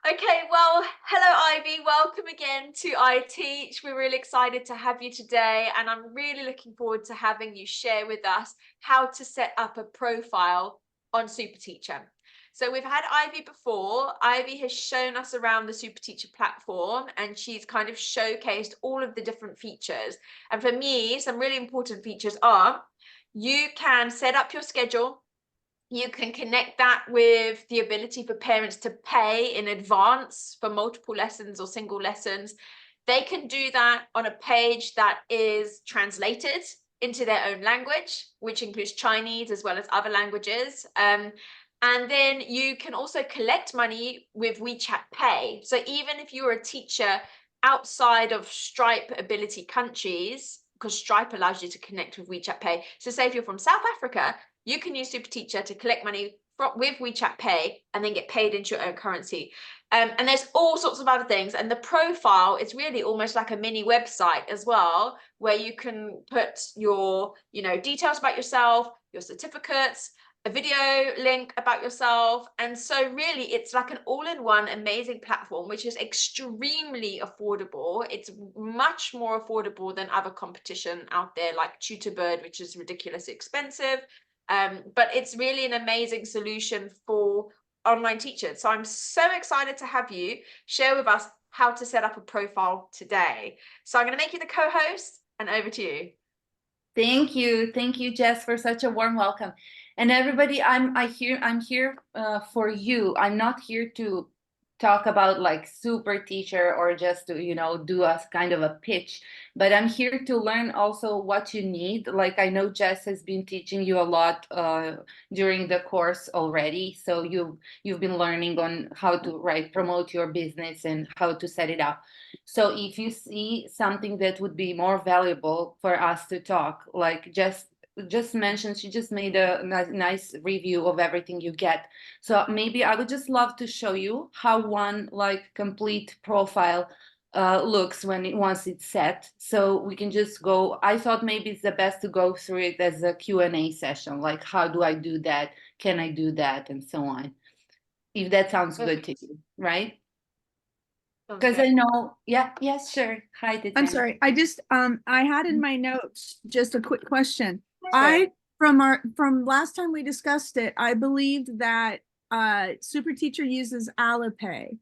Okay, well, hello Ivy, welcome again to I Teach. We're really excited to have you today, and I'm really looking forward to having you share with us how to set up a profile on Super Teacher. So we've had Ivy before. Ivy has shown us around the Super Teacher platform, and she's kind of showcased all of the different features. And for me, some really important features are you can set up your schedule. You can connect that with the ability for parents to pay in advance for multiple lessons or single lessons. They can do that on a page that is translated into their own language, which includes Chinese as well as other languages. And then you can also collect money with WeChat Pay. So even if you're a teacher outside of Stripe ability countries, because Stripe allows you to connect with WeChat Pay. So say if you're from South Africa, you can use Super Teacher to collect money with WeChat Pay and then get paid into your own currency. And there's all sorts of other things. And the profile is really almost like a mini website as well, where you can put your, details about yourself, your certificates, a video link about yourself. And so really it's like an all-in-one amazing platform, which is extremely affordable. It's much more affordable than other competition out there like Tutorbird, which is ridiculously expensive. But it's really an amazing solution for online teachers. So I'm so excited to have you share with us how to set up a profile today. So I'm going to make you the co-host, and over to you. Thank you, Jess, for such a warm welcome. And everybody, I'm here for you. I'm not here to talk about like Super Teacher or just to do a kind of a pitch, but I'm here to learn also what you need. Like I know Jess has been teaching you a lot during the course already, so you've been learning on how to promote your business and how to set it up. So if you see something that would be more valuable for us to talk, like just mentioned, she just made a nice review of everything you get. So maybe I would just love to show you how one like complete profile looks once it's set. So we can just go. I thought maybe it's the best to go through it as a Q&A session, like how do I do that? Can I do that? And so on. If that sounds good to you, right? Because I know, yes, sure. Hi, Tatiana. I'm sorry. I had in my notes just a quick question. Sure. From last time we discussed it, I believed that Super Teacher uses Alipay.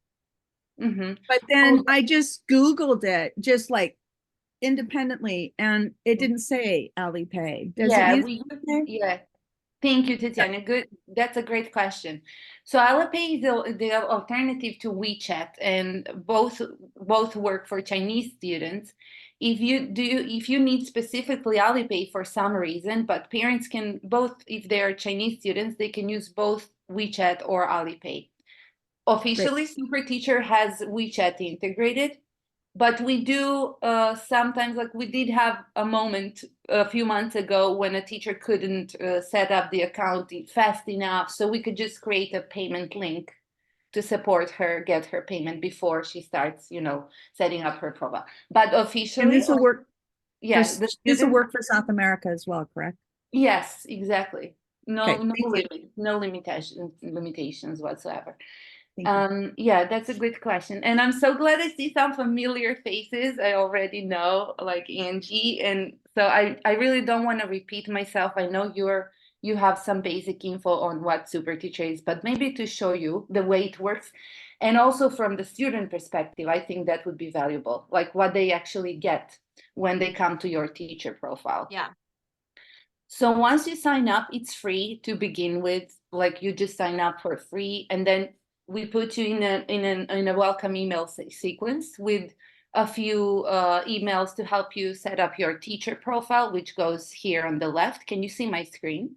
But then I just Googled it, just like independently, and it didn't say Alipay. Does it use Alipay? Yeah. Thank you, Tatiana. Good. That's a great question. So Alipay is the alternative to WeChat, and both work for Chinese students. If you need specifically Alipay for some reason, but parents can both, if they're Chinese students, they can use both WeChat or Alipay. Officially, Super Teacher has WeChat integrated, but we do sometimes, like we did have a moment a few months ago when a teacher couldn't set up the account fast enough, so we could just create a payment link to support her get her payment before she starts setting up her profile. But officially, and this will work. Yes, this will work for South America as well, correct? Yes, exactly. No limitations whatsoever. Yeah, that's a good question. And I'm so glad I see some familiar faces I already know, like Angie. And so I really don't want to repeat myself. I know you have some basic info on what Super Teacher is, but maybe to show you the way it works. And also from the student perspective, I think that would be valuable, like what they actually get when they come to your teacher profile. Yeah. So once you sign up, it's free to begin with. Like you just sign up for free, and then we put you in a welcome email sequence with a few emails to help you set up your teacher profile, which goes here on the left. Can you see my screen?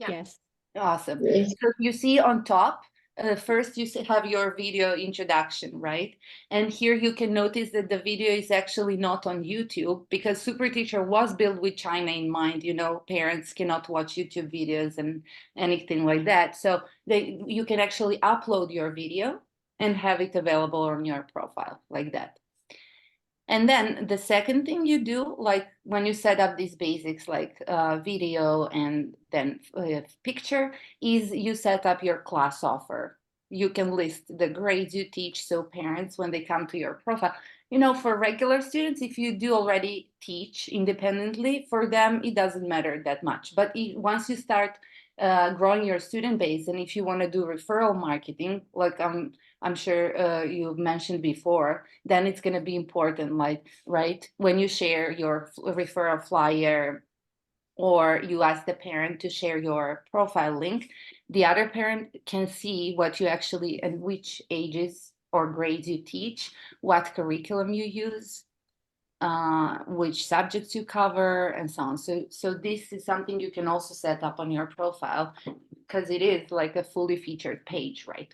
Yeah. Yes. Awesome. Yes. So you see on top, first you have your video introduction, right? And here you can notice that the video is actually not on YouTube because Super Teacher was built with China in mind. Parents cannot watch YouTube videos and anything like that. So you can actually upload your video and have it available on your profile like that. And then the second thing you do, like when you set up these basics like video and then picture, is you set up your class offer. you can list the grades you teach, so parents, when they come to your profile, for regular students, if you do already teach independently, for them it doesn't matter that much. But once you start growing your student base, and if you want to do referral marketing, like I'm sure you've mentioned before, then it's going to be important, like, right, when you share your referral flyer, or you ask the parent to share your profile link, the other parent can see what you actually, and which ages or grades you teach, what curriculum you use, which subjects you cover, and so on. So this is something you can also set up on your profile, because it is like a fully featured page, right?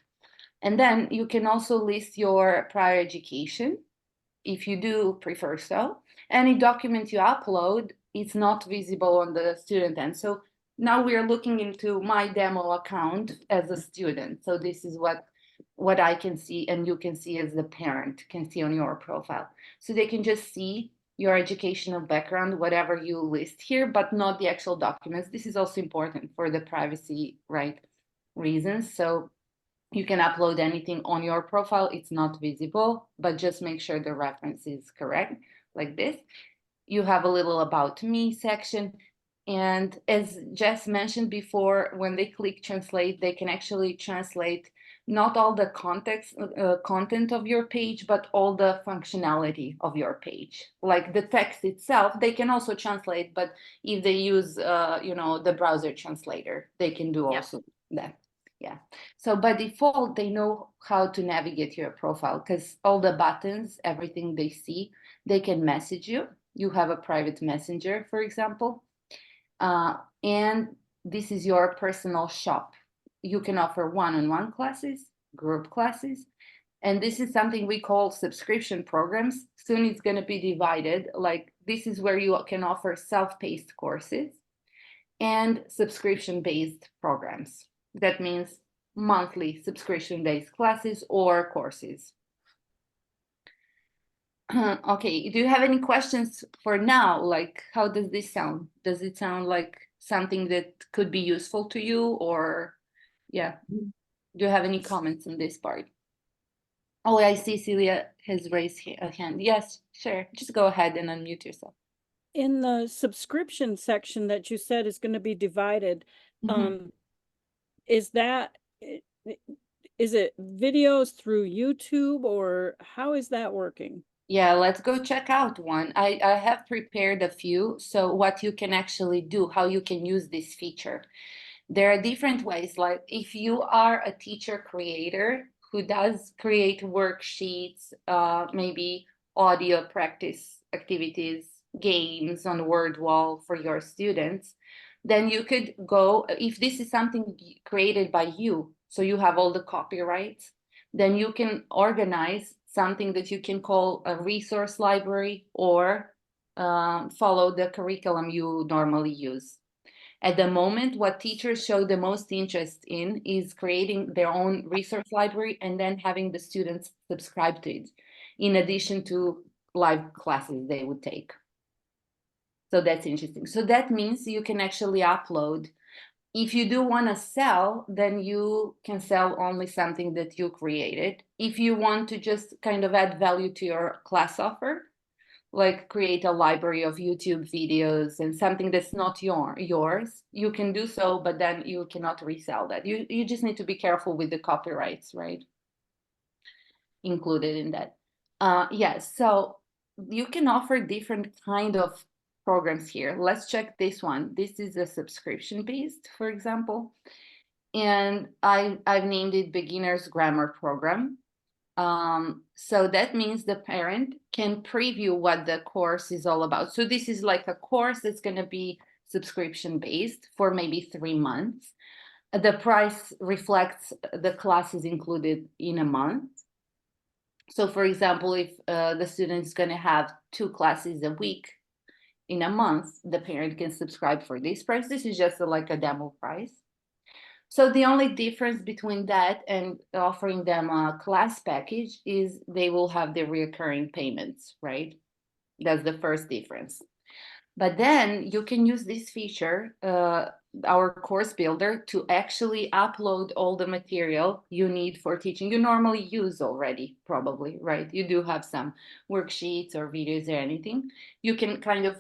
And then you can also list your prior education, if you do prefer so. Any document you upload is not visible on the student end. So now we are looking into my demo account as a student. So this is what I can see, and you can see as the parent can see on your profile. So they can just see your educational background, whatever you list here, but not the actual documents. This is also important for the privacy, right, reasons. So you can upload anything on your profile, it's not visible, but just make sure the reference is correct, like this. You have a little about me section. And as Jess mentioned before, when they click translate, they can actually translate not all the content of your page, but all the functionality of your page. Like the text itself, they can also translate, but if they use, the browser translator, they can do also that. Yeah. So by default, they know how to navigate your profile, because all the buttons, everything they see, they can message you. You have a private messenger, for example. And this is your personal shop. You can offer one-on-one classes, group classes, and this is something we call subscription programs. Soon it's going to be divided. Like, this is where you can offer self-paced courses and subscription-based programs. That means monthly subscription-based classes or courses. Okay, do you have any questions for now? Like, how does this sound? Does it sound like something that could be useful to you? Or, yeah, do you have any comments on this part? Oh, I see Celia has raised a hand. Yes, sure. Just go ahead and unmute yourself. In the subscription section that you said is going to be divided, is it videos through YouTube, or how is that working? Yeah, let's go check out one. I have prepared a few. So what you can actually do, how you can use this feature. There are different ways. Like, if you are a teacher creator who does create worksheets, maybe audio practice activities, games on word wall for your students, then you could go, if this is something created by you, so you have all the copyrights, then you can organize something that you can call a resource library, or follow the curriculum you normally use. At the moment, what teachers show the most interest in is creating their own resource library and then having the students subscribe to it, in addition to live classes they would take. So that's interesting. So that means you can actually upload. If you do want to sell, then you can sell only something that you created. If you want to just kind of add value to your class offer, like create a library of YouTube videos and something that's not yours, you can do so, but then you cannot resell that. You just need to be careful with the copyrights, right, included in that. Yes, so you can offer different kind of programs here. Let's check this one. This is a subscription based, for example, and I've named it Beginner's Grammar Program. So that means the parent can preview what the course is all about. So this is like a course that's going to be subscription based for maybe 3 months. The price reflects the classes included in a month. So for example, if the student is going to have 2 classes a week in a month, the parent can subscribe for this price. This is just like a demo price. So the only difference between that and offering them a class package is they will have the recurring payments, right? That's the first difference. But then you can use this feature our course builder to actually upload all the material you need for teaching. You normally use already, probably, right? You do have some worksheets or videos or anything. You can kind of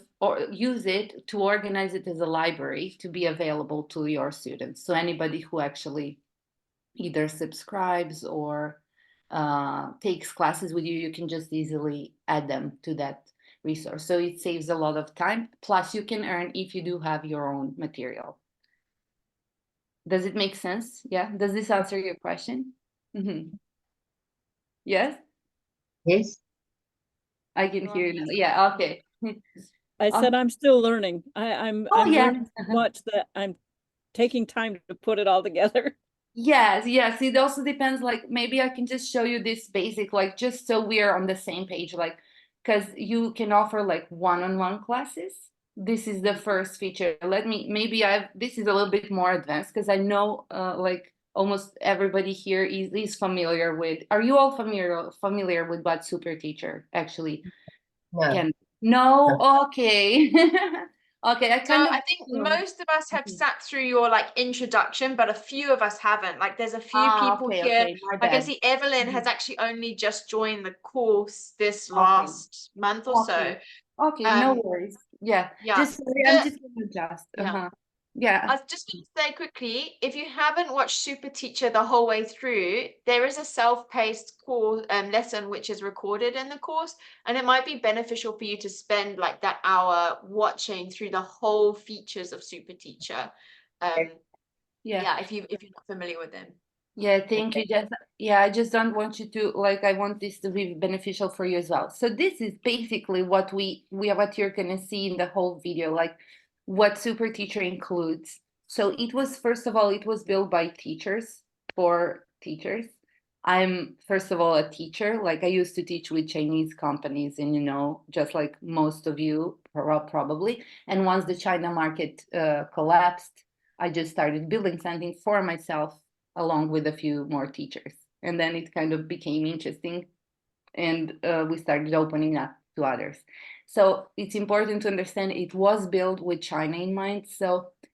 use it to organize it as a library to be available to your students. So anybody who actually either subscribes or takes classes with you, you can just easily add them to that resource. So it saves a lot of time. Plus, you can earn if you do have your own material. Does it make sense? Yeah. Does this answer your question? Mm-hmm. Yes? Yes. I can hear you now. Yeah. Okay. I said I'm still learning. I'm Oh, yeah. learning so much that I'm taking time to put it all together. Yes, yes. It also depends, like maybe I can just show you this basic, like just so we're on the same page, like because you can offer like one-on-one classes. This is the first feature. Maybe this is a little bit more advanced because I know like almost everybody here is familiar with, are you all familiar with what Super Teacher actually No. can? No? Okay. Okay, I So kind of I think most of us have sat through your like introduction, but a few of us haven't. Like there's a few people okay, here. okay, my Like I bad. see Evelyn has actually only just joined the course this Okay. last month or so. Okay. Okay, no Um, worries. Yeah. yeah. Just sorry, I'm just gonna adjust. Yeah. Yeah. I was just going to say quickly, if you haven't watched Super Teacher the whole way through, there is a self-paced course lesson which is recorded in the course, and it might be beneficial for you to spend like that hour watching through the whole features of Super Teacher. Yeah. Yeah, if you're not familiar with them. Yeah, thank you, Jess. Yeah, I just don't want you to like I want this to be beneficial for you as well. So this is basically what what you're gonna see in the whole video, like what Super Teacher includes. So it was first of all, it was built by teachers for teachers. I'm first of all a teacher. Like I used to teach with Chinese companies, and just like most of you probably. And once the China market collapsed, I just started building something for myself along with a few more teachers. And then it kind of became interesting and we started opening up to others. So it's important to understand it was built with China in mind.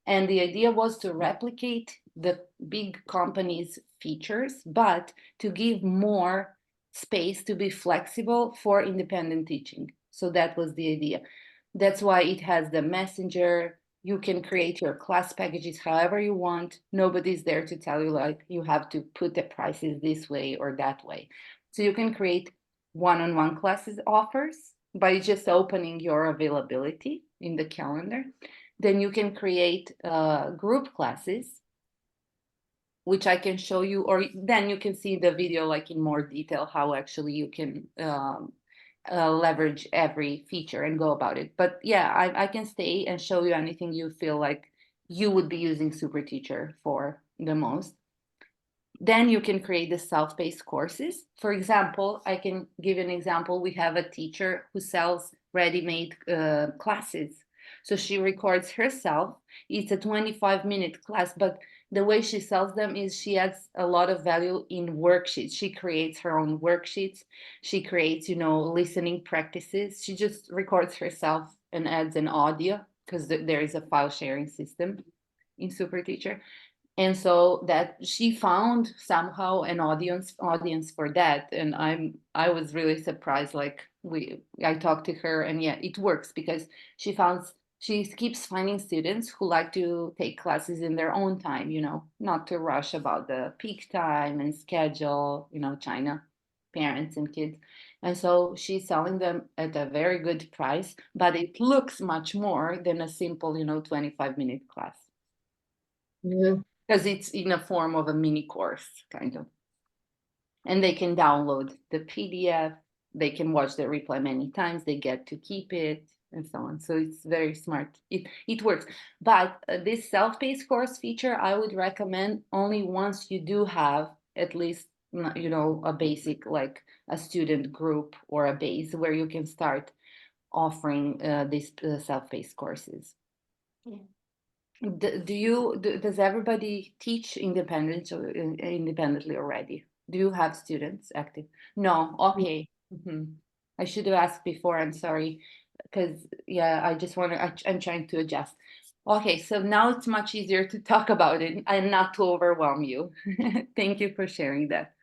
And the idea was to replicate the big companies' features, but to give more space to be flexible for independent teaching. So that was the idea. That's why it has the messenger. You can create your class packages however you want. Nobody's there to tell you like you have to put the prices this way or that way. So you can create one-on-one classes offers by just opening your availability in the calendar. Then you can create group classes, which I can show you, or then you can see the video like in more detail how actually you can leverage every feature and go about it. But yeah, I can stay and show you anything you feel like you would be using Super Teacher for the most. Then you can create the self-paced courses. For example, I can give an example. We have a teacher who sells ready-made classes. So she records herself. It's a 25-minute class, but the way she sells them is she adds a lot of value in worksheets. She creates her own worksheets. She creates, listening practices. She just records herself and adds an audio because there is a file sharing system in Super Teacher. And so that she found somehow an audience for that. And I was really surprised. Like I talked to her and yeah, it works because she keeps finding students who like to take classes in their own time, not to rush about the peak time and schedule, China parents and kids. And so she's selling them at a very good price, but it looks much more than a simple, 25-minute class. Mhm. Because it's in a form of a mini course, kind of. And they can download the PDF, they can watch the replay many times, they get to keep it, and so on. So it's very smart. It works. But this self-paced course feature, I would recommend only once you do have at least, a basic, like a student group or a base where you can start offering these self-paced courses. Yeah. Does everybody teach independently already? Do you have students active? No, okay. I should have asked before, I'm sorry. Because yeah, I just want to, I'm trying to adjust. Okay, so now it's much easier to talk about it and not to overwhelm you. Thank you for sharing that.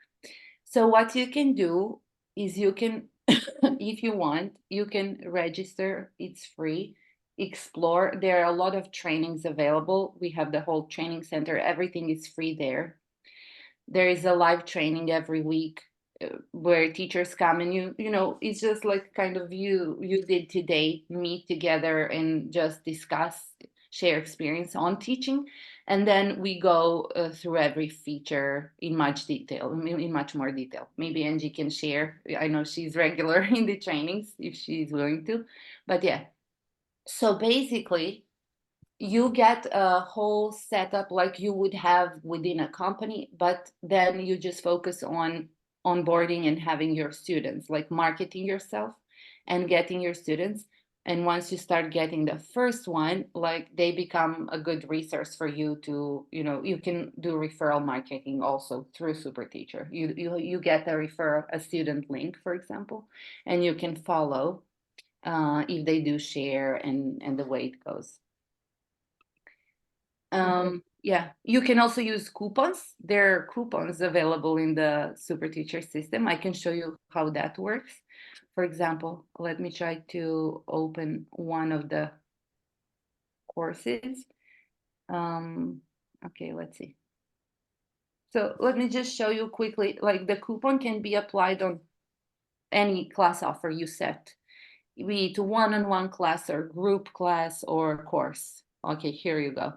So what you can do is you can, if you want, you can register. It's free. Explore. There are a lot of trainings available. We have the whole training center. Everything is free there. There is a live training every week where teachers come and you know, it's just like kind of you did today, meet together and just discuss, share experience on teaching, and then we go through every feature in much detail, in much more detail. Maybe Angie can share. I know she's regular in the trainings if she's willing to, but yeah. So basically, you get a whole setup like you would have within a company, but then you just focus on onboarding and having your students, like marketing yourself and getting your students. And once you start getting the first one, like they become a good resource for you to, you know, you can do referral marketing also through Super Teacher. You get a student link, for example, and you can follow if they do share and the way it goes. Yeah, you can also use coupons. There are coupons available in the Super Teacher system. I can show you how that works. For example, let me try to open one of the courses. Okay, let's see. So let me just show you quickly, like the coupon can be applied on any class offer you set, be it one-on-one class or group class or course. Okay, here you go.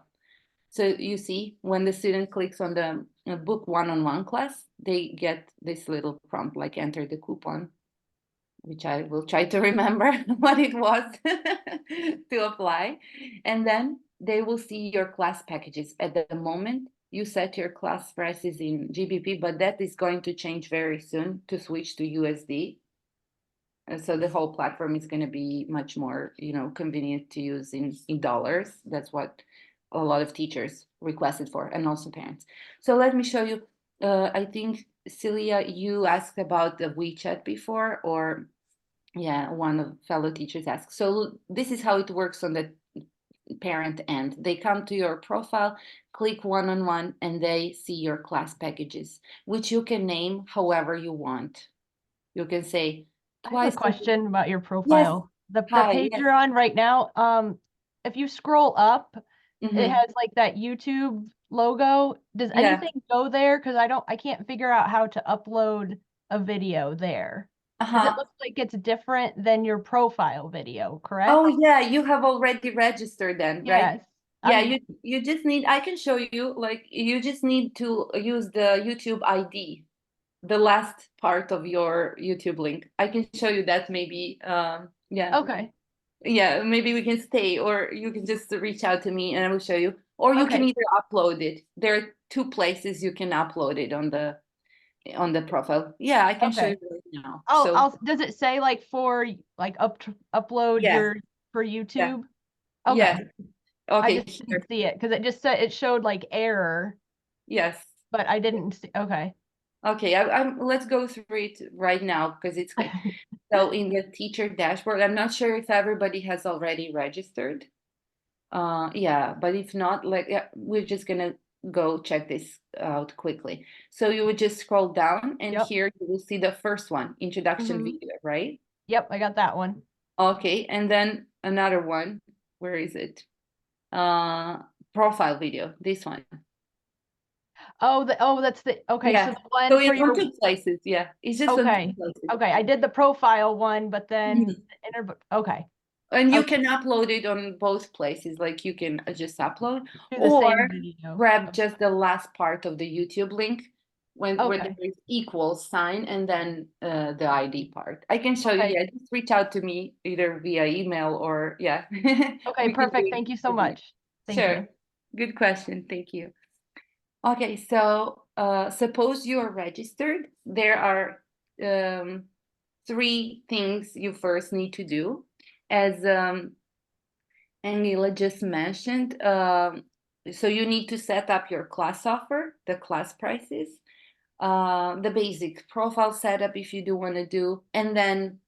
So you see, when the student clicks on the book one-on-one class, they get this little prompt, like enter the coupon, which I will try to remember what it was to apply. And then they will see your class packages. At the moment, you set your class prices in GBP, but that is going to change very soon to switch to USD. So the whole platform is going to be much more, you know, convenient to use in dollars. That's what a lot of teachers requested for, and also parents. So let me show you. I think Celia, you asked about the WeChat before, or yeah, one of fellow teachers asked. So this is how it works on the parent end. They come to your profile, click one-on-one, and they see your class packages, which you can name however you want. You can say I have twice a question about your Yes. profile. The Hi, page yes. you're on right now, if you scroll up, it Mhm. has like that YouTube logo. Does Yeah. anything go there? Because I can't figure out how to upload a video there. Because it Uh-huh. looks like it's different than your profile video, correct? Oh yeah, you have already registered then, right? Yes. Yeah, I'm you just need, I can show you, like you just need to use the YouTube ID, the last part of your YouTube link. I can show you that maybe. Yeah. okay. Yeah, maybe we can stay, or you can just reach out to me and I will show you. Or you can Okay. either upload it. There are two places you can upload it on the profile. Yeah, I can show you Okay. right now. Oh, So does it say like for like upload yeah, your for yeah, YouTube? yes. Okay. I Okay, just sure. didn't see it because it just said it showed like error, Yes. but I didn't see. Okay. Okay, let's go through it right now because it's quick. So in the teacher dashboard, I'm not sure if everybody has already registered. Yeah, but if not, like yeah, we're just gonna go check this out quickly. So you would just scroll down and Yep. here you will see the first one, introduction Mhm. video, right? Yep, I got that one. Okay, and then another one. Where is it? Profile video, this one. That's the okay. So Yeah. the one So for it's on your two places. Yeah, it's just on two okay. places. Okay, I did the profile one, but then Mhm. okay. And you Okay. can upload it on both places, like you can just upload Do the or same video. grab just the last part of the YouTube link where there Okay. is equal sign and then the ID part. I can show you, Okay. yeah, just reach out to me either via email or yeah. Okay, We can do perfect. it Thank you so with you. much. Thank Sure. you. Good question. Thank you. Okay, so suppose you are registered. There are three things you first need to do. As Angela just mentioned, so you need to set up your class offer, the class prices, the basic profile setup if you do want to do, and then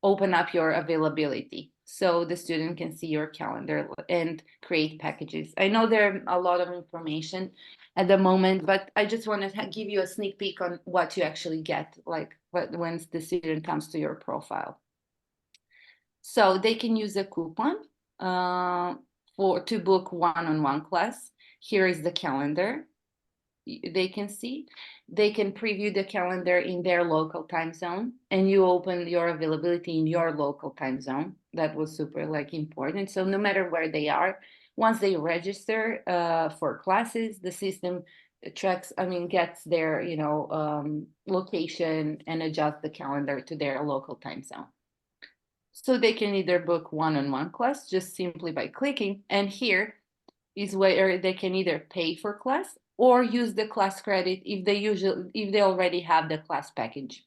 open up your availability. so the student can see your calendar and create packages. I know there are a lot of information at the moment, but I just want to give you a sneak peek on what you actually get, like when the student comes to your profile. So they can use a coupon to book one-on-one class. Here is the calendar. They can see. They can preview the calendar in their local time zone, and you open your availability in your local time zone. That was super important. So no matter where they are, once they register for classes, the system tracks, gets their location and adjusts the calendar to their local time zone. So they can either book one-on-one class just simply by clicking, and here is where they can either pay for class or use the class credit if they already have the class package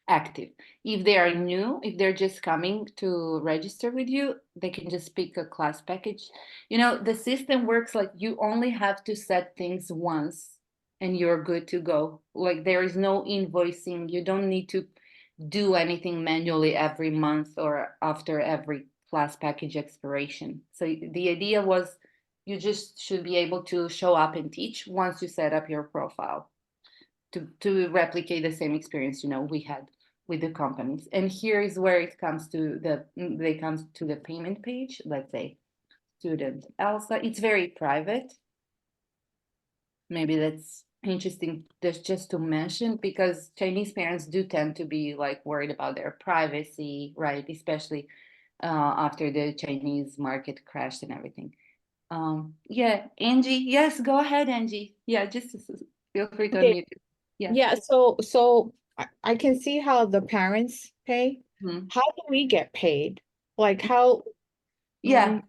active. If they are new, if they're just coming to register with you, they can just pick a class package. The system works like you only have to set things once and you're good to go. Like there is no invoicing. You don't need to do anything manually every month or after every class package expiration. So the idea was you just should be able to show up and teach once you set up your profile to replicate the same experience we had with the companies. And here is where it comes to the payment page. Let's say student Elsa. It's very private. Maybe that's interesting just to mention, because Chinese parents do tend to be worried about their privacy, right? Especially after the Chinese market crashed and everything. Yeah, Angie. Yes, go ahead, Angie. Yeah, just feel free to unmute. Yeah, so I can see how the parents pay. Mhm. How do we get paid? Like how? Yeah.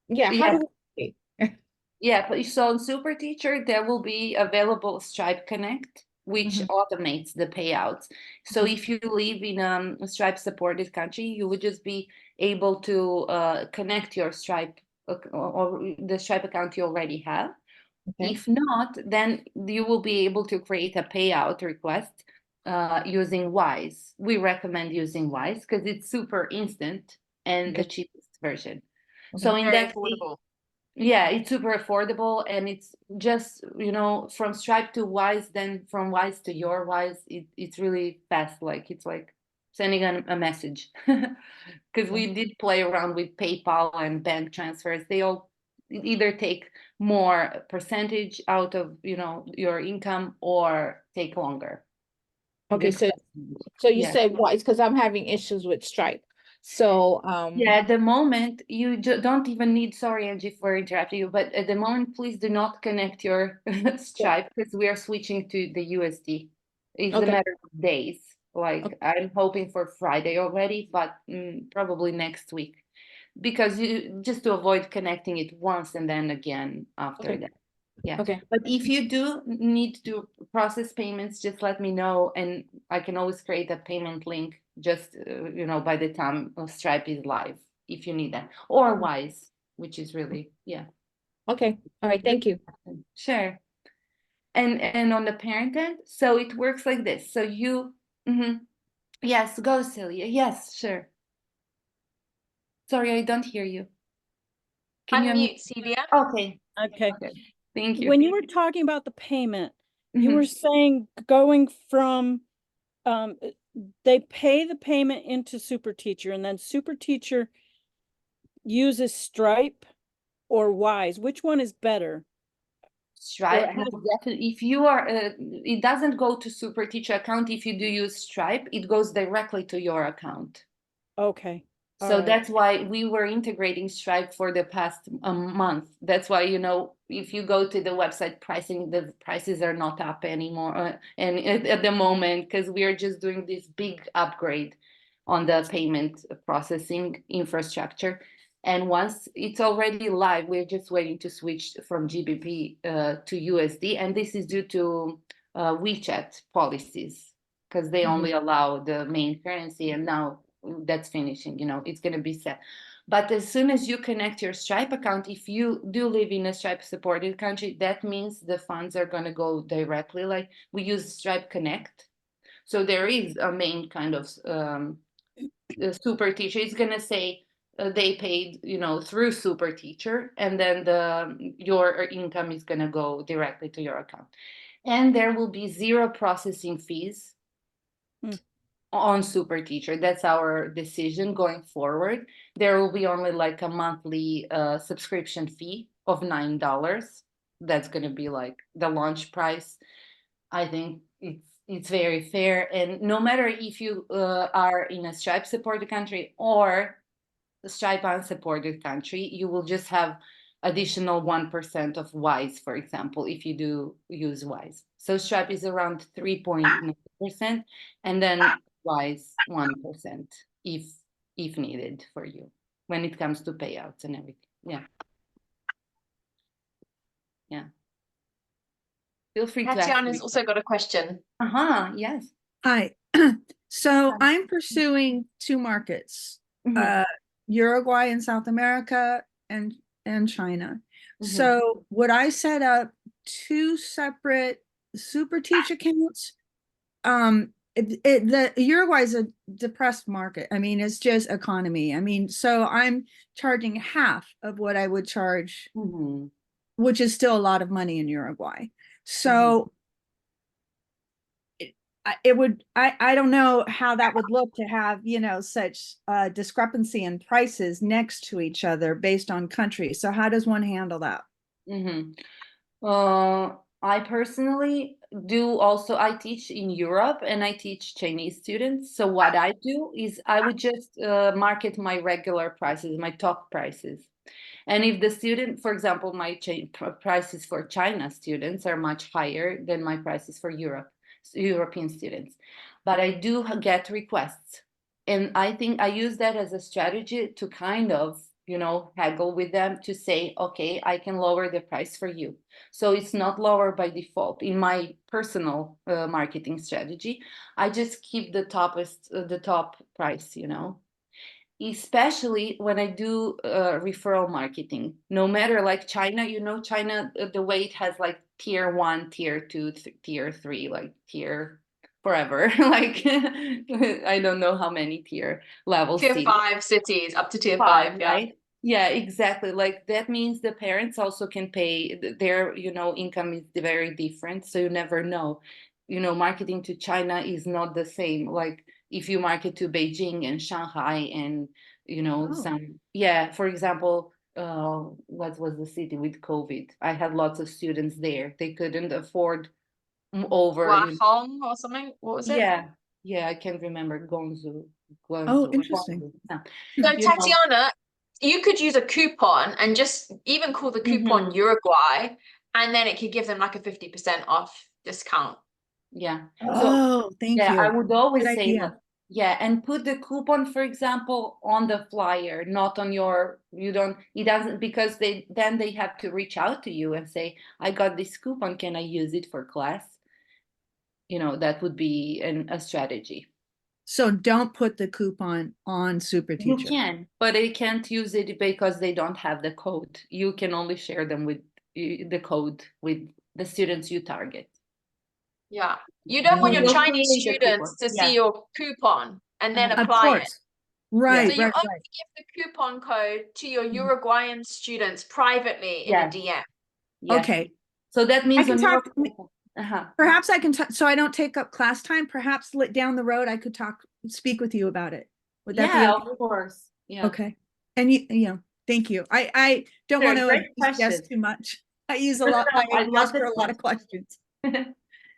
Yeah, how do we pay? Yeah, but so on Super Teacher, there will be available Stripe Connect, which automates the payouts. So if you live in a Stripe supported country, you would just be able to connect your Stripe or the Stripe account you already have. Okay. If not, then you will be able to create a payout request using Wise. We recommend using Wise because it's super instant and the cheapest version. So in Very that affordable. yeah, it's super affordable, and it's just from Stripe to Wise, then from Wise to your Wise. It's really fast. It's like sending a message. Because we did play around with PayPal and bank transfers. They all either take more percentage out of your income or take longer. Okay, so you Yeah. said Wise because I'm having issues with Stripe. So Yeah, at the moment, you don't even need, sorry, Angie, for interrupting you, but at the moment, please do not connect your Stripe because we are switching to the USD. It's a matter of days. I'm hoping for Friday already, but probably next week, because just to avoid connecting it once and then again after that. Yeah. Okay. But if you do need to process payments, just let me know, and I can always create a payment link just by the time Stripe is live, if you need that, or Wise, which is really Okay. All right. Thank you. Sure. And on the parent end, so it works like this. So you yes, go Celia. Yes, sure. Sorry, I don't hear you. Can you Unmute, Celia. Okay. Okay. Thank you. When you were talking about the payment, you Mhm. were saying going from, they pay the payment into Super Teacher, and then Super Teacher uses Stripe or Wise. Which one is better? Stripe, definitely. If you are, it doesn't go to Super Teacher account. If you do use Stripe, it goes directly to your account. Okay. So right. that's why we were integrating Stripe for the past month. That's why, if you go to the website pricing, the prices are not up anymore. And at the moment, because we are just doing this big upgrade on the payment processing infrastructure. And once it's already live, we're just waiting to switch from GBP to USD. And this is due to WeChat policies, because they only allow the main currency, and now that's finishing, it's going to be set. But as soon as you connect your Stripe account, if you do live in a Stripe supported country, that means the funds are going to go directly. We use Stripe Connect. So there is a main kind of super teacher, it's gonna say they paid, through super teacher, and then your income is gonna go directly to your account. And there will be 0 processing fees Mm. on super teacher. That's our decision going forward. There will be only like a monthly subscription fee of $9. That's gonna be like the launch price. I think it's very fair, and no matter if you are in a Stripe supported country or a Stripe unsupported country, you will just have additional 1% of Wise, for example, if you do use Wise. So Stripe is around 3.9%, and then Wise 1% if needed for you when it comes to payouts and everything. Yeah. Yeah. Feel free to ask Tatiana's me. also got a question. Yes. Hi. So I'm pursuing 2 markets, Mhm. Uruguay in South America and China. Mhm. So would I set up 2 separate super teach accounts? The Uruguay is a depressed market. I mean, it's just economy. I mean, so I'm charging half of what I would charge, Mhm. which is still a lot of money in Uruguay. So Mhm. I don't know how that would look to have, such discrepancy in prices next to each other based on country. So how does one handle that? Mhm. I personally do also, I teach in Europe and I teach Chinese students. So what I do is I would just market my regular prices, my top prices. And if the student, for example, my prices for China students are much higher than my prices for European students. But I do get requests. And I think I use that as a strategy to kind of, haggle with them to say, okay, I can lower the price for you. So it's not lower by default. In my personal marketing strategy, I just keep the top price, especially when I do referral marketing. No matter like China, China, the way it has like tier 1, tier 2, tier 3, like tier forever. Like I don't know how many tier levels. Tier 5 cities, up to tier 5, 5, yeah. right? Yeah, exactly. Like that means the parents also can pay their, income is very different. So you never know. Marketing to China is not the same. Like if you market to Beijing and Shanghai and, Oh. for example, what was the city with COVID? I had lots of students there. They couldn't afford over, Hong or something. What was it? yeah, I can't remember. Oh, interesting. Yeah. So You know, Tatiana, you could use a coupon and just even call the coupon Mhm. Uruguay, and then it could give them like a 50% off discount. Yeah. So Oh, thank yeah, I you. would Good always say idea. like, yeah, and put the coupon, for example, on the flyer, not on it doesn't, because then they have to reach out to you and say, I got this coupon, can I use it for class? That would be a strategy. So don't put the coupon on super You teacher. can, but they can't use it because they don't have the code. You can only share them with the code with the students you target. Yeah. You don't want your You'll Chinese create a students coupon. to see Yeah. your coupon and then Uh-huh. Of apply it. course. Right, So you right, only right. give the coupon code to your Mhm. Uruguayan students privately in a Yes. DM. Yes. Okay. So that I means can on your talk, uh-huh. perhaps I can talk, so I don't take up class time, perhaps down the road, I could speak with you about it. Would that be Yeah, okay? of course. Yeah. Okay. And thank you. I don't Sure, want to great abuse question. too much. I use a No, lot, no, I I love ask her this a lot of question. questions.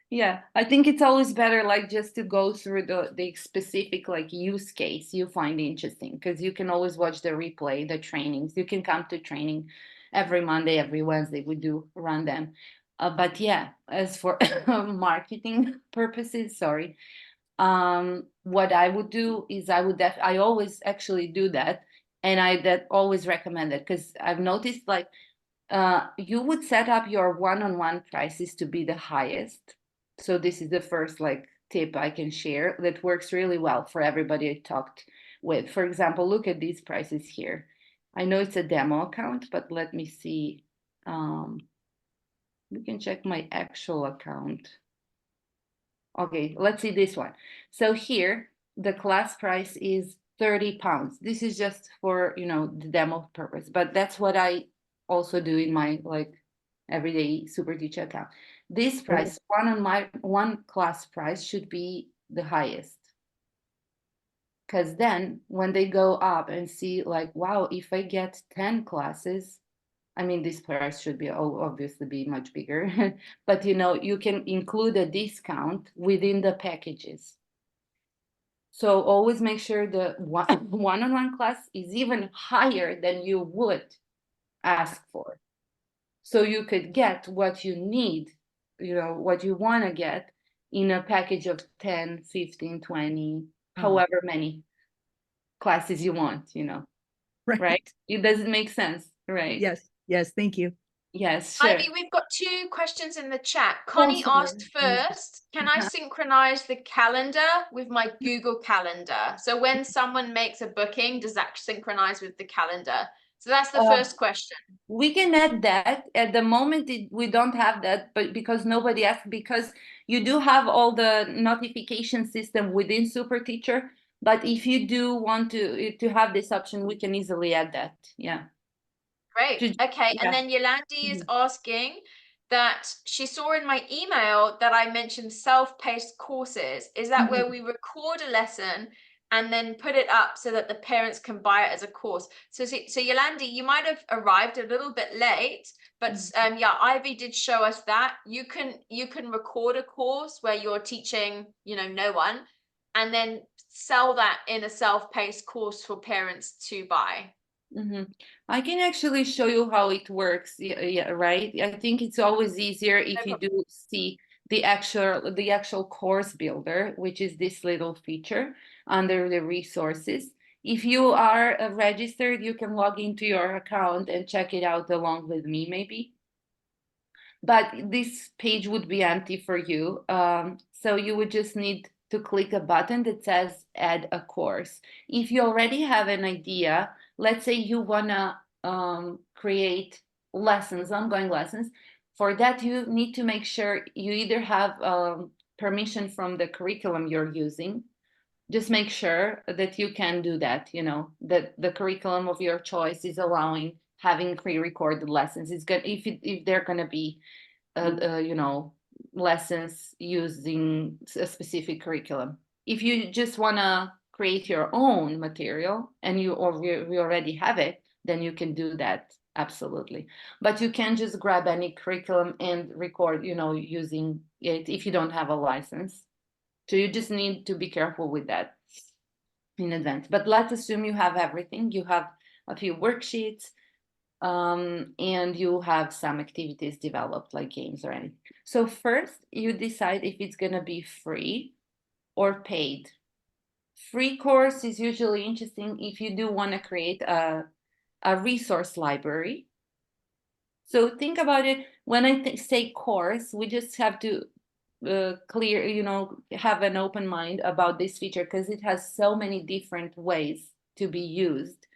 Yeah, I think it's always better like just to go through the specific like use case you find interesting, because you can always watch the replay, the trainings. You can come to training every Monday, every Wednesday. We do run them. But yeah, as for marketing purposes, sorry. What I would do is I always actually do that, and that always recommend it, because I've noticed like you would set up your one-on-one prices to be the highest. So this is the first like tip I can share that works really well for everybody I talked with. For example, look at these prices here. I know it's a demo account, but let me see. We can check my actual account. Okay, let's see this one. So here the class price is £30. This is just for, you know, the demo purpose, but that's what I also do in my like everyday super teacher account. This price, one class price should be the highest. Because then when they go up and see like, wow, if I get 10 classes, I mean, this price should be obviously be much bigger, but you know, you can include a discount within the packages. So always make sure the one-on-one class is even higher than you would ask for. So you could get what you need, you know, what you want to get in a package of 10, 15, 20, however many classes you want, you know, right? It doesn't make sense, right? Yes, yes, thank you. Yes, sure. Ivy, we've got 2 questions in the chat. Oh, Connie sorry. asked first, can I synchronize the calendar with my Google Calendar? So when someone makes a booking, does that synchronize with the calendar? So that's the first question. We can add that. At the moment, we don't have that, but because nobody asked, because you do have all the notification system within Super Teacher. But if you do want to have this option, we can easily add that. Yeah. Great. Okay. And Yeah. then Yolandi is asking that she saw in my email that I mentioned self-paced courses. Is that where we record a lesson and then put it up so that the parents can buy it as a course? So Yolandi, you might have arrived a little bit late, but yeah, Ivy did show us that you can record a course where you're teaching, you know, no one, and then sell that in a self-paced course for parents to buy. I can actually show you how it works. Yeah, right. I think it's always easier if you do see the actual course builder, which is this little feature under the resources. If you are registered, you can log into your account and check it out along with me, maybe. But this page would be empty for you. So you would just need to click a button that says add a course. If you already have an idea, let's say you wanna create lessons, ongoing lessons. For that, you need to make sure you either have permission from the curriculum you're using. Just make sure that you can do that, you know, that the curriculum of your choice is allowing having pre-recorded lessons. It's good if they're gonna be you know, lessons using a specific curriculum. If you just want to create your own material and you already have it, then you can do that, absolutely. But you can just grab any curriculum and record, you know, using it if you don't have a license. So you just need to be careful with that in advance. But let's assume you have everything. You have a few worksheets, and you have some activities developed like games or anything. So first you decide if it's gonna be free or paid. Free course is usually interesting if you do want to create a resource library. So think about it. When I say course, we just have to clear, you know, have an open mind about this feature because it has so many different ways to be used.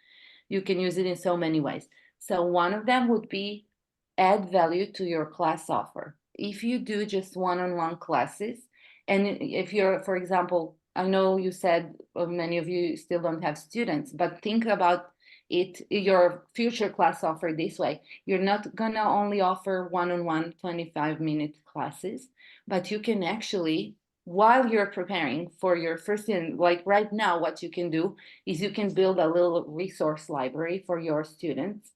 You can use it in so many ways. So one of them would be add value to your class offer. If you do just one-on-one classes, and if you're, for example, I know you said many of you still don't have students, but think about it, your future class offer this way. You're not gonna only offer one-on-one 25-minute classes, but you can actually, while you're preparing for your first student, like right now, what you can do is you can build a little resource library for your students.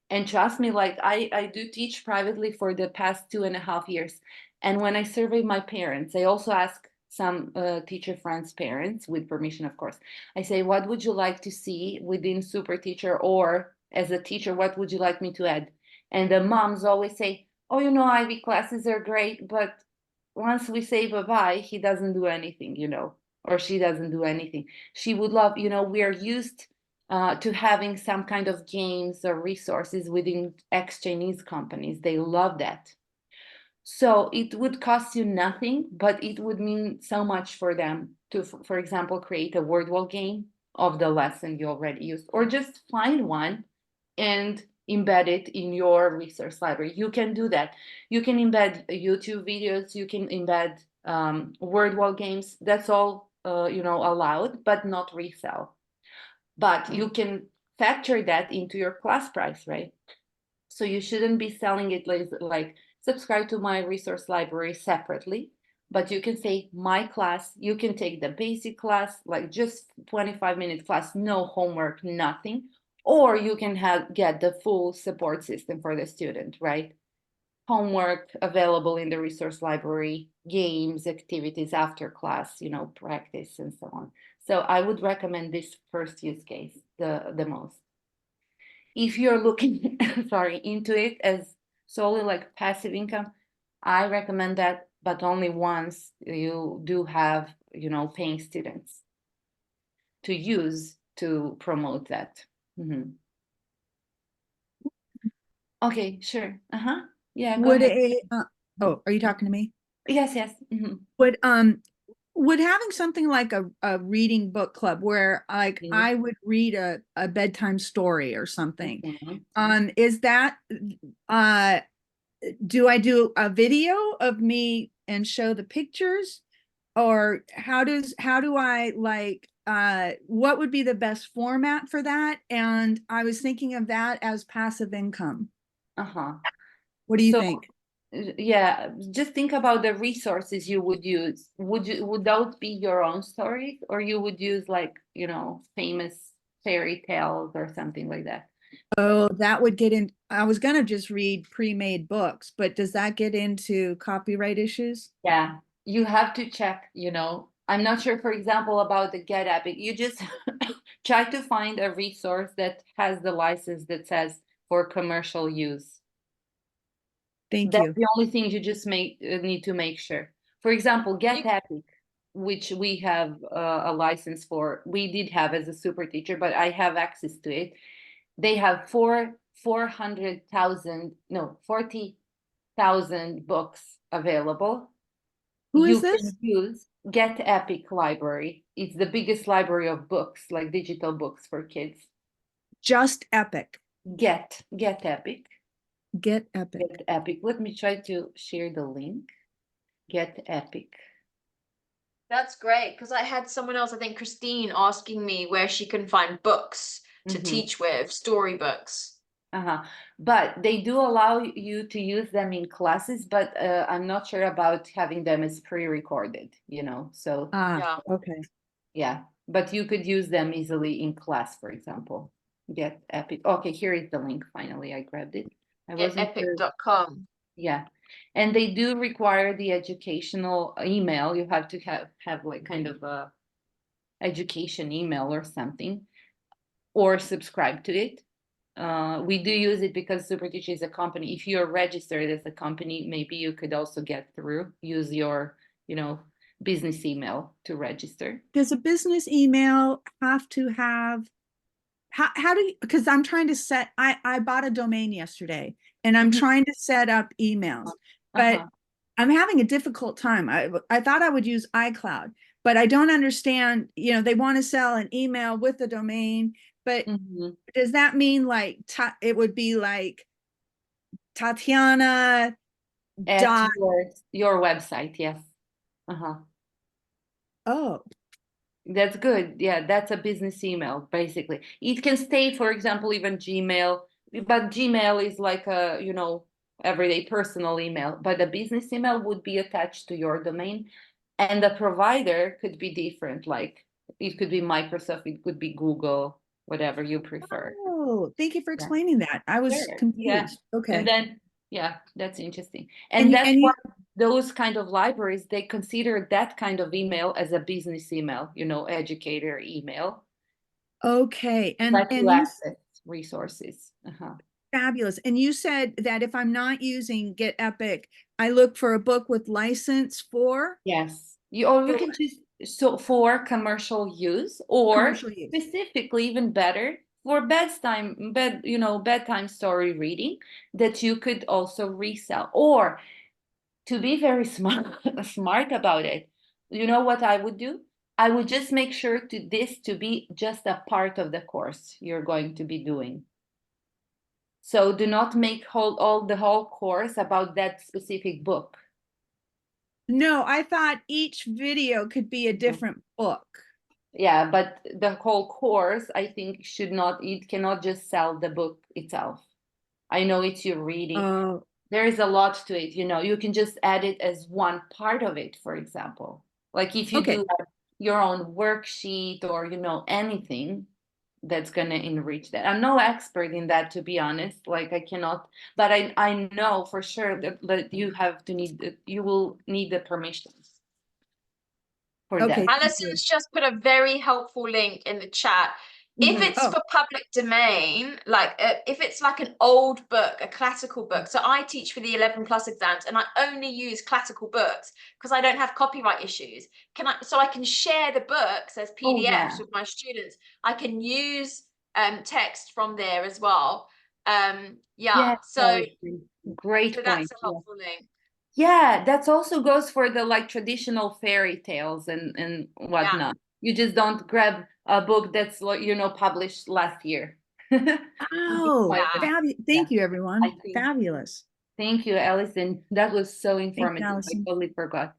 And trust me, like I do teach privately for the past 2.5 years. And when I survey my parents, I also ask some teacher friends' parents, with permission, of course. I say, what would you like to see within Super Teacher, or as a teacher, what would you like me to add? And the moms always say, oh, you know, Ivy classes are great, but once we say bye-bye, he doesn't do anything, you know, or she doesn't do anything. She would love, you know, we are used to having some kind of games or resources within ex-Chinese companies. They love that. So it would cost you nothing, but it would mean so much for them to, for example, create a word wall game of the lesson you already used, or just find one and embed it in your resource library. You can do that. You can embed YouTube videos, you can embed word wall games. That's all allowed, but not resell. But you can factor that into your class price, right? So you shouldn't be selling it like subscribe to my resource library separately, but you can say my class, you can take the basic class, like just 25-minute class, no homework, nothing, or you can get the full support system for the student, right? Homework available in the resource library, games, activities after class, practice and so on. So I would recommend this first use case the most. If you're looking into it as solely like passive income, I recommend that, but only once you do have, paying students to use to promote that. Okay, sure. Yeah, go Would ahead. oh, are you talking to me? Yes. Would having something like a reading book club where like I would read a bedtime story or something, is that do I do a video of me and show the pictures, or how do I like what would be the best format for that? And I was thinking of that as passive income. What do you think? Yeah, just think about the resources you would use. Would those be your own stories, or you would use like, famous fairy tales or something like that? Oh, that would get in. I was gonna just read pre-made books, but does that get into copyright issues? Yeah, you have to check, I'm not sure, for example, about the Get Epic. You just try to find a resource that has the license that says for commercial use. Thank That's you. the only thing you just need to make sure. For example, Get Epic, which we have a license for, we did have as a super teacher, but I have access to it. They have 40,000 books available. Who is You this? can use Get Epic library. It's the biggest library of books, like digital books for kids. Just Epic. Get Epic. Get Epic. Get Epic. Let me try to share the link. Get Epic. That's great, because I had someone else, I think Christine, asking me where she can find books to teach with, storybooks. But they do allow you to use them in classes, but I'm not sure about having them as pre-recorded, so Yeah. Okay. yeah, but you could use them easily in class, for example. Get Epic. Okay, here is the link. Finally, I grabbed it. I wasn't sure. Getepic.com. Yeah, and they do require the educational email. You have to have like kind of a education email or something, or subscribe to it. We do use it because SuperTeach is a company. If you're registered as a company, maybe you could also use your, business email to register. Does a business email have to have, how do you, because I'm trying to set, I bought a domain yesterday and I'm trying to set up emails, but I'm having a difficult time. I thought I would use iCloud, but I don't understand, they want to sell an email with the domain, but does that mean like, it would be like Tatiana At your website, yes. Oh, that's good. Yeah, that's a business email, basically. It can stay, for example, even Gmail, but Gmail is like a, everyday personal email, but a business email would be attached to your domain, and the provider could be different. Like it could be Microsoft, it could be Google, whatever you prefer. Oh, thank you for explaining that. I was confused. Yeah. Okay. And then, yeah, that's interesting. And that's why those kind of libraries, they consider that kind of email as a business email, educator email. Okay. And you access resources. Fabulous. And you said that if I'm not using Get Epic, I look for a book with license for? Yes. You can choose for commercial use, or specifically, even better, for bedtime story reading that you could also resell. Or to be very smart about it, you know what I would do? I would just make sure this to be just a part of the course you're going to be doing. So do not make the whole course about that specific book. No, I thought each video could be a different book. Yeah, but the whole course, I think, it cannot just sell the book itself. I know it's your reading. Oh, There is a lot to it, you can just add it as one part of it, for example. Like if you okay. do your own worksheet or, anything that's going to enrich that. I'm no expert in that, to be honest. Like I cannot, but I know for sure that you will need the permissions for Okay. that. Thank you. Alison's just put a very helpful link in the chat. If Mhm. it's Oh. for public domain, like if it's like an old book, a classical book. So I teach for the 11 plus exams and I only use classical books because I don't have copyright issues. So I can share the books as Oh, PDFs yeah. with my students. I can use text from there as well. Yeah, Yes, so Alison. Great so point. that's a Yeah. helpful link. Yeah, that also goes for the like traditional fairy tales and Yeah. whatnot. You just don't grab a book that's like, published last year. Oh, Yeah. thank you, I everyone. think. Fabulous. Thank you, Alison. That was so Thanks, informative. I Allison. totally forgot.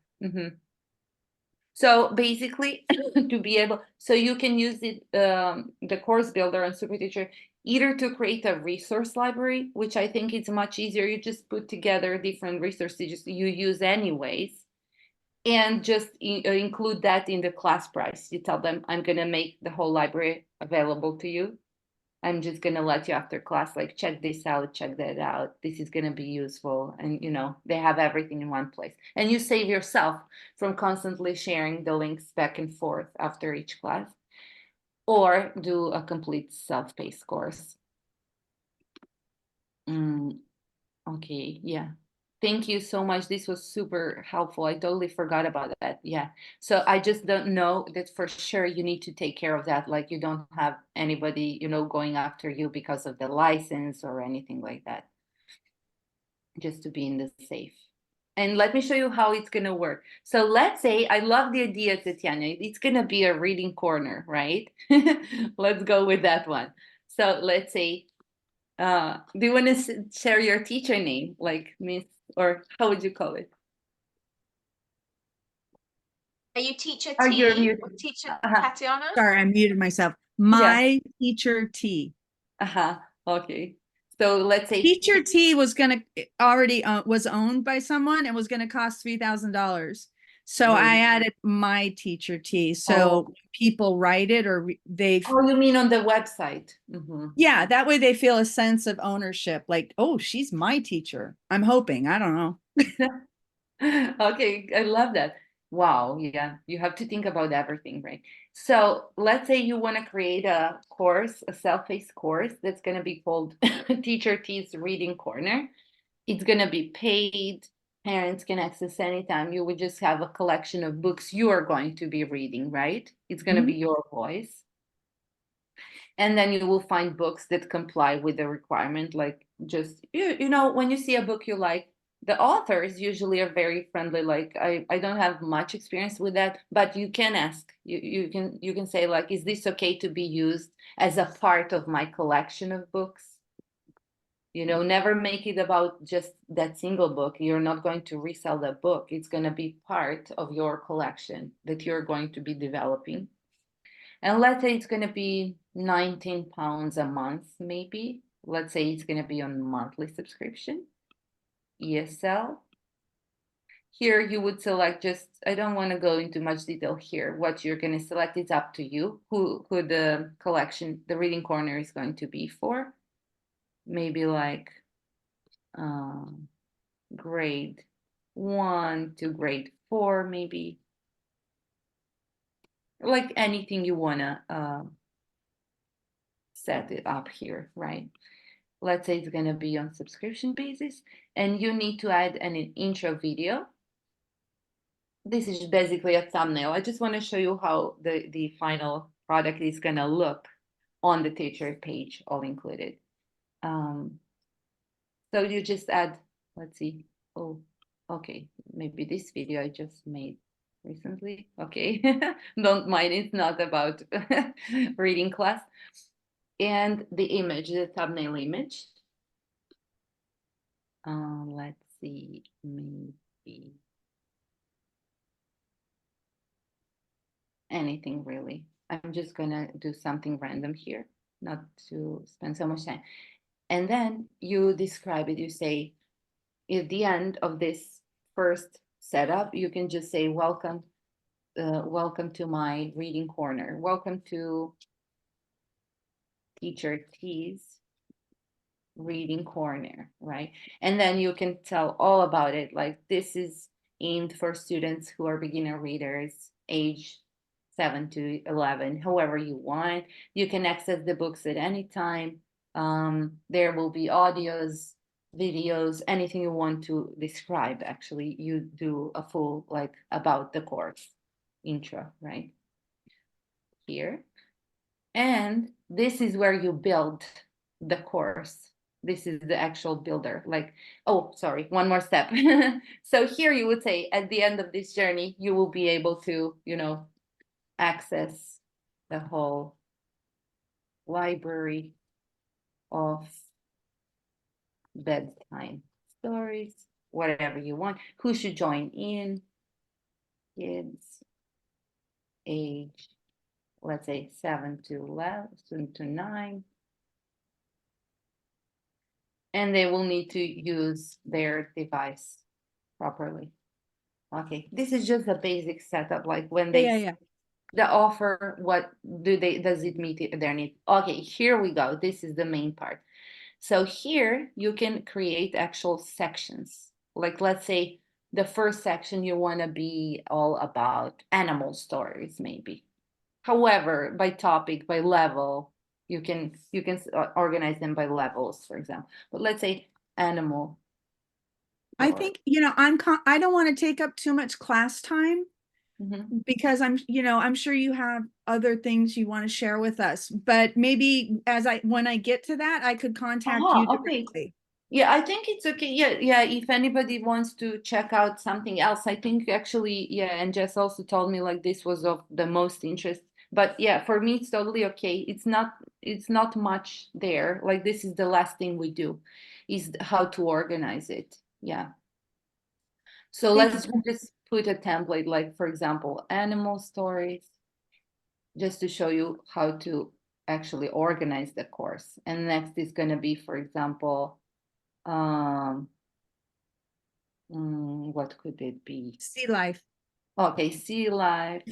So basically, to be able, so you can use the course builder on SuperTeacher either to create a resource library, which I think is much easier. You just put together different resources you use anyways, and just include that in the class price. You tell them, I'm going to make the whole library available to you. I'm just going to let you after class, like, check this out, check that out. This is going to be useful. And, they have everything in one place. And you save yourself from constantly sharing the links back and forth after each class, or do a complete self-paced course. Okay, yeah. Thank you so much. This was super helpful. I totally forgot about that. Yeah. So I just don't know that for sure you need to take care of that. Like you don't have anybody, going after you because of the license or anything like that. Just to be in the safe. And let me show you how it's going to work. So let's say, I love the idea, Tatiana. It's going to be a reading corner, right? Let's go with that one. So let's say, do you want to share your teacher name, like Miss, or how would you call it? Are you teacher Oh, you're T muted. or teacher Uh-huh. Tatiana? Sorry, I muted myself. Yeah. My teacher T. Okay. So let's say Teacher T was gonna already was owned by someone and was gonna cost $3,000. So I Really? added my teacher T. So people write it or they. Oh, you mean on the website? Yeah, that way they feel a sense of ownership. Like, oh, she's my teacher. I'm hoping. I don't know. Okay, I love that. Wow, yeah, you have to think about everything, right? So let's say you want to create a course, a self-paced course that's going to be called Teacher T's Reading Corner. It's going to be paid. Parents can access anytime. You would just have a collection of books you are going to be reading, right? It's going to be your voice. And then you will find books that comply with the requirement, like just, when you see a book you like, the authors usually are very friendly. Like I don't have much experience with that, but you can ask. You can say, like, is this okay to be used as a part of my collection of books? Never make it about just that single book. You're not going to resell that book. It's going to be part of your collection that you're going to be developing. And let's say it's going to be 19 pounds a month, maybe. Let's say it's going to be on monthly subscription, ESL. Here you would select I don't want to go into much detail here. What you're going to select is up to you, who the collection, the reading corner is going to be for. Maybe like grade 1 to grade 4, maybe. Like anything you want to set it up here, right? Let's say it's going to be on subscription basis, and you need to add an intro video. This is basically a thumbnail. I just want to show you how the final product is going to look on the teacher page, all included. So you just add, let's see. Oh, okay. Maybe this video I just made recently. Okay. Don't mind, it's not about reading class. And the image, the thumbnail image. Let's see, maybe. anything really. I'm just gonna do something random here, not to spend so much time. And then you describe it. You say, at the end of this first setup, you can just say, welcome, welcome to my reading corner. Welcome to Teacher T's reading corner, right? And then you can tell all about it. Like, this is aimed for students who are beginner readers, age 7 to 11, however you want. You can access the books at any time. There will be audios, videos, anything you want to describe. Actually, you do a full, like, about the course intro, right? Here. And this is where you build the course. This is the actual builder. Like, oh, sorry, one more step. So here you would say, at the end of this journey, you will be able to, you know, access the whole library of bedtime stories, whatever you want. Who should join in? Kids, age, let's say 7 to 11, 7 to 9. And they will need to use their device properly. Okay, this is just a basic setup, like when they Yeah. the offer, what does it meet their need? Okay, here we go. This is the main part. So here you can create actual sections. Like, let's say the first section you want to be all about animal stories, maybe. However, by topic, by level, you can organize them by levels, for example. But let's say animal. I think, I don't want to take up too much class time because I'm sure you have other things you want to share with us, but maybe when I get to that, I could contact you Okay. directly. Yeah, I think it's okay. Yeah. If anybody wants to check out something else, I think actually, yeah, and Jess also told me like this was of the most interest. But yeah, for me, it's totally okay. It's not much there. Like, this is the last thing we do, is how to organize it. Yeah. So let's just put a template, like, for example, animal stories, just to show you how to actually organize the course. And next is going to be, for example, what could it be? Sea life. Okay, sea life.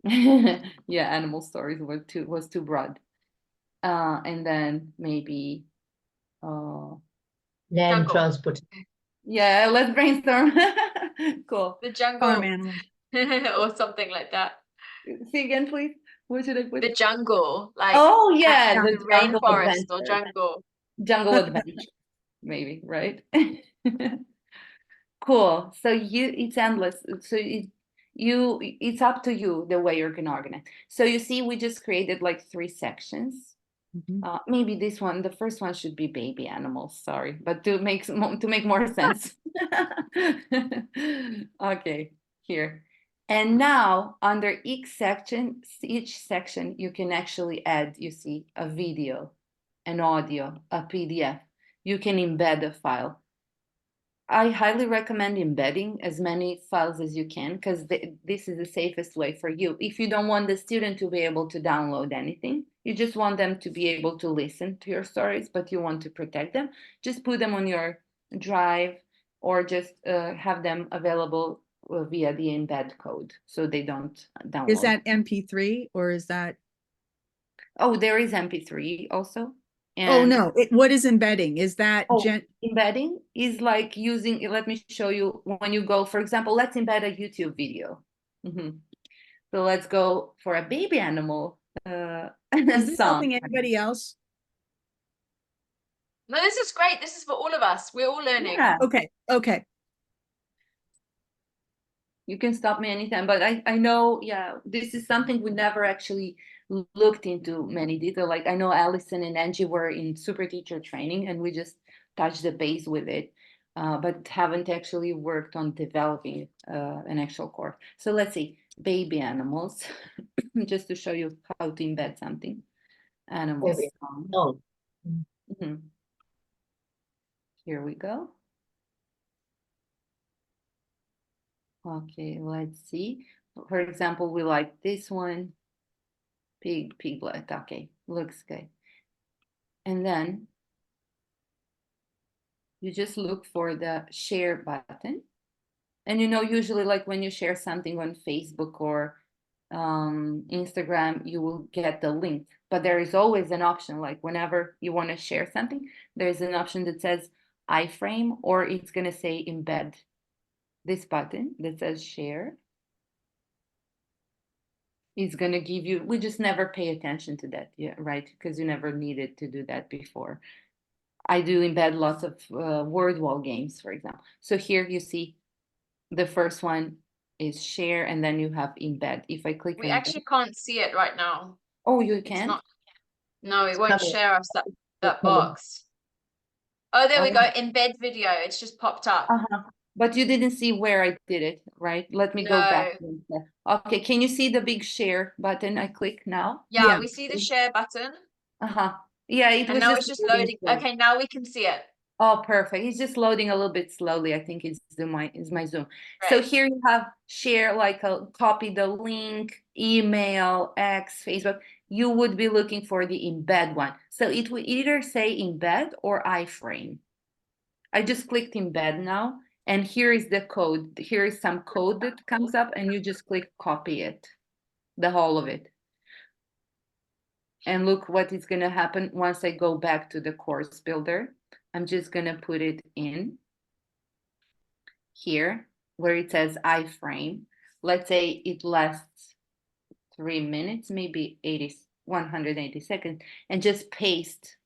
Yeah, animal stories was too broad. And then maybe Land Jungle. transport. yeah, let's brainstorm. Cool. The jungle. Farm animals. Or something like that. See again, please. What should I put? The jungle, like Oh yeah, the the jungle rainforest or adventure. jungle. Jungle adventure, maybe, right? Cool. So it's endless. So it's up to you the way you're gonna organize. So you see, we just created like 3 sections. Maybe this one, the first one, should be baby animals. Sorry, but to make more sense. Okay, here. And now under each section, you can actually add, you see, a video, an audio, a PDF. You can embed a file. I highly recommend embedding as many files as you can, because this is the safest way for you. If you don't want the student to be able to download anything, you just want them to be able to listen to your stories, but you want to protect them, just put them on your drive, or just have them available via the embed code so they don't download. Is that MP3 or is that? Oh, there is MP3 also. Oh no, what is embedding? Is that embedding is like using, let me show you, when you go, for example, let's embed a YouTube video. So let's go for a baby animal is this song. helping anybody else? No, this is great. This is for all of us. We're all learning. Yeah. Okay. You can stop me anytime, but I know, yeah, this is something we never actually looked into many detail. Like, I know Allison and Angie were in super teacher training and we just touched the base with it, but haven't actually worked on developing an actual course. So let's see, baby animals, just to show you how to embed something. Animals. Baby. Oh. Here we go. Okay, let's see. For example, we like this one, piglet. Okay, looks good. And then you just look for the share button. And usually like when you share something on Facebook or Instagram, you will get the link. But there is always an option, like whenever you want to share something, there's an option that says iframe, or it's going to say embed. This button that says share is going to give you, we just never pay attention to that, yeah, right? Because you never needed to do that before. I do embed lots of word wall games, for example. So here you see the first one is share, and then you have embed. If I click We embed, actually can't see it right now. oh, you It's can? not. No, it won't coming. share us that It's coming. box. Oh, there we Oh. go. Embed video. It's just popped up. But you didn't see where I did it, right? Let me go back. Okay, can you see the big share button? I click now. Yeah, Yeah. we see the share button. Yeah, it And was now just it's just loading loading. slow. Okay, now we can see it. Oh, perfect. It's just loading a little bit slowly. I think it's my Zoom. So Great. here you have share, like copy the link, email, X, Facebook. You would be looking for the embed one. So it would either say embed or iframe. I just clicked embed now, and here is the code. Here is some code that comes up, and you just click copy it, the whole of it. And look what is going to happen once I go back to the course builder. I'm just going to put it in here where it says iframe. Let's say it lasts 3 minutes, maybe 180 seconds, and just paste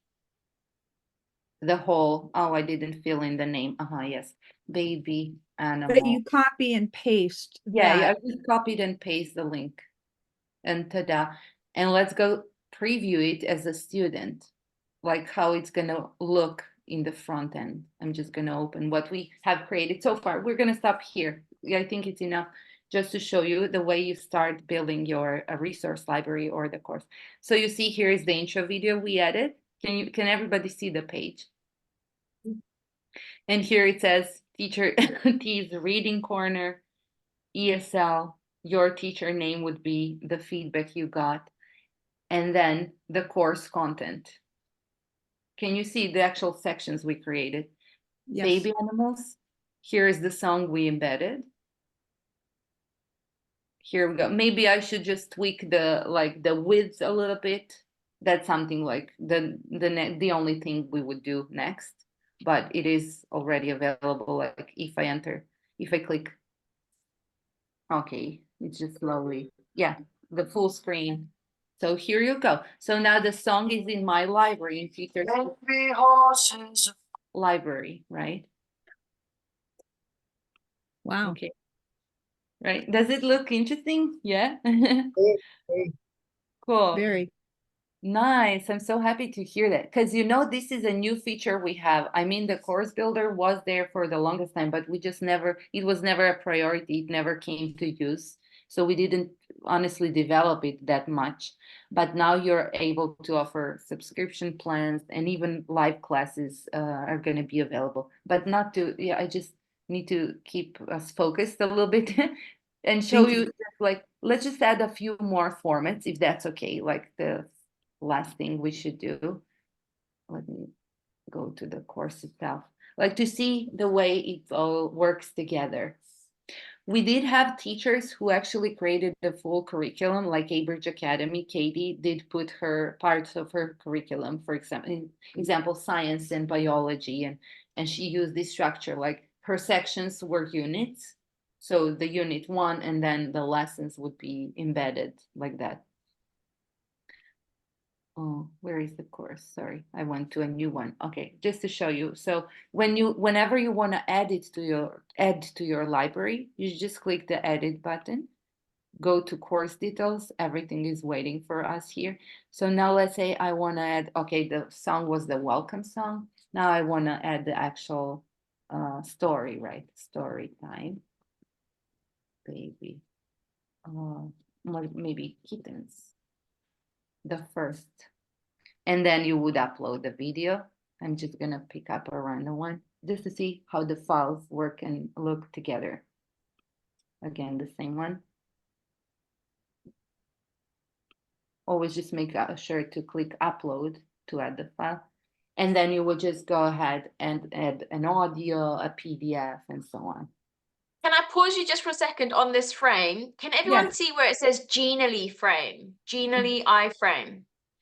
the whole. Oh, I didn't fill in the name. Yes, baby animal. But you copy and paste Yeah, I that. just copied and paste the link, and ta-da. And let's go preview it as a student, like how it's gonna look in the front end. I'm just gonna open what we have created so far. We're gonna stop here. I think it's enough just to show you the way you start building your resource library or the course. So you see here is the intro video we added. Can everybody see the page? And here it says teacher T's reading corner, ESL, your teacher name would be the feedback you got, and then the course content. Can you see the actual sections we created? Yes. Baby animals. Here is the song we embedded. Here we go. Maybe I should just tweak the width a little bit. That's something like the only thing we would do next, but it is already available. Like if I click, okay, it's just slowly, yeah, the full screen. So here you go. So now the song is in my library, in Teacher's library, right? Wow. Okay. Right. Does it look interesting? Yeah. Cool. Very. Nice. I'm so happy to hear that, because this is a new feature we have. I mean, the course builder was there for the longest time, but it was never a priority. It never came to use. So we didn't honestly develop it that much. But now you're able to offer subscription plans, and even live classes are going to be available. But I just need to keep us focused a little bit and show you, like, let's just add a few more formats, if that's okay, like the last thing we should do. Let me go to the course itself, like to see the way it all works together. We did have teachers who actually created the full curriculum, like Abridge Academy. Katie did put her parts of her curriculum, for example, science and biology, and she used this structure, like her sections were units. So the unit 1, and then the lessons would be embedded like that. Oh, where is the course? Sorry, I went to a new one. Okay, just to show you. So whenever you want to add to your library, you just click the edit button, go to course details. Everything is waiting for us here. So now let's say I want to add, okay, the song was the welcome song. Now I want to add the actual story, right? Story time. Baby. Maybe kittens. The first, and then you would upload the video. I'm just gonna pick up a random one just to see how the files work and look together. Again, the same one. always just make sure to click upload to add the file. And then you will just go ahead and add an audio, a PDF, and so on. Can I pause you just for a second on this frame? Can everyone Yes. see where it says Genially frame? Genially iframe.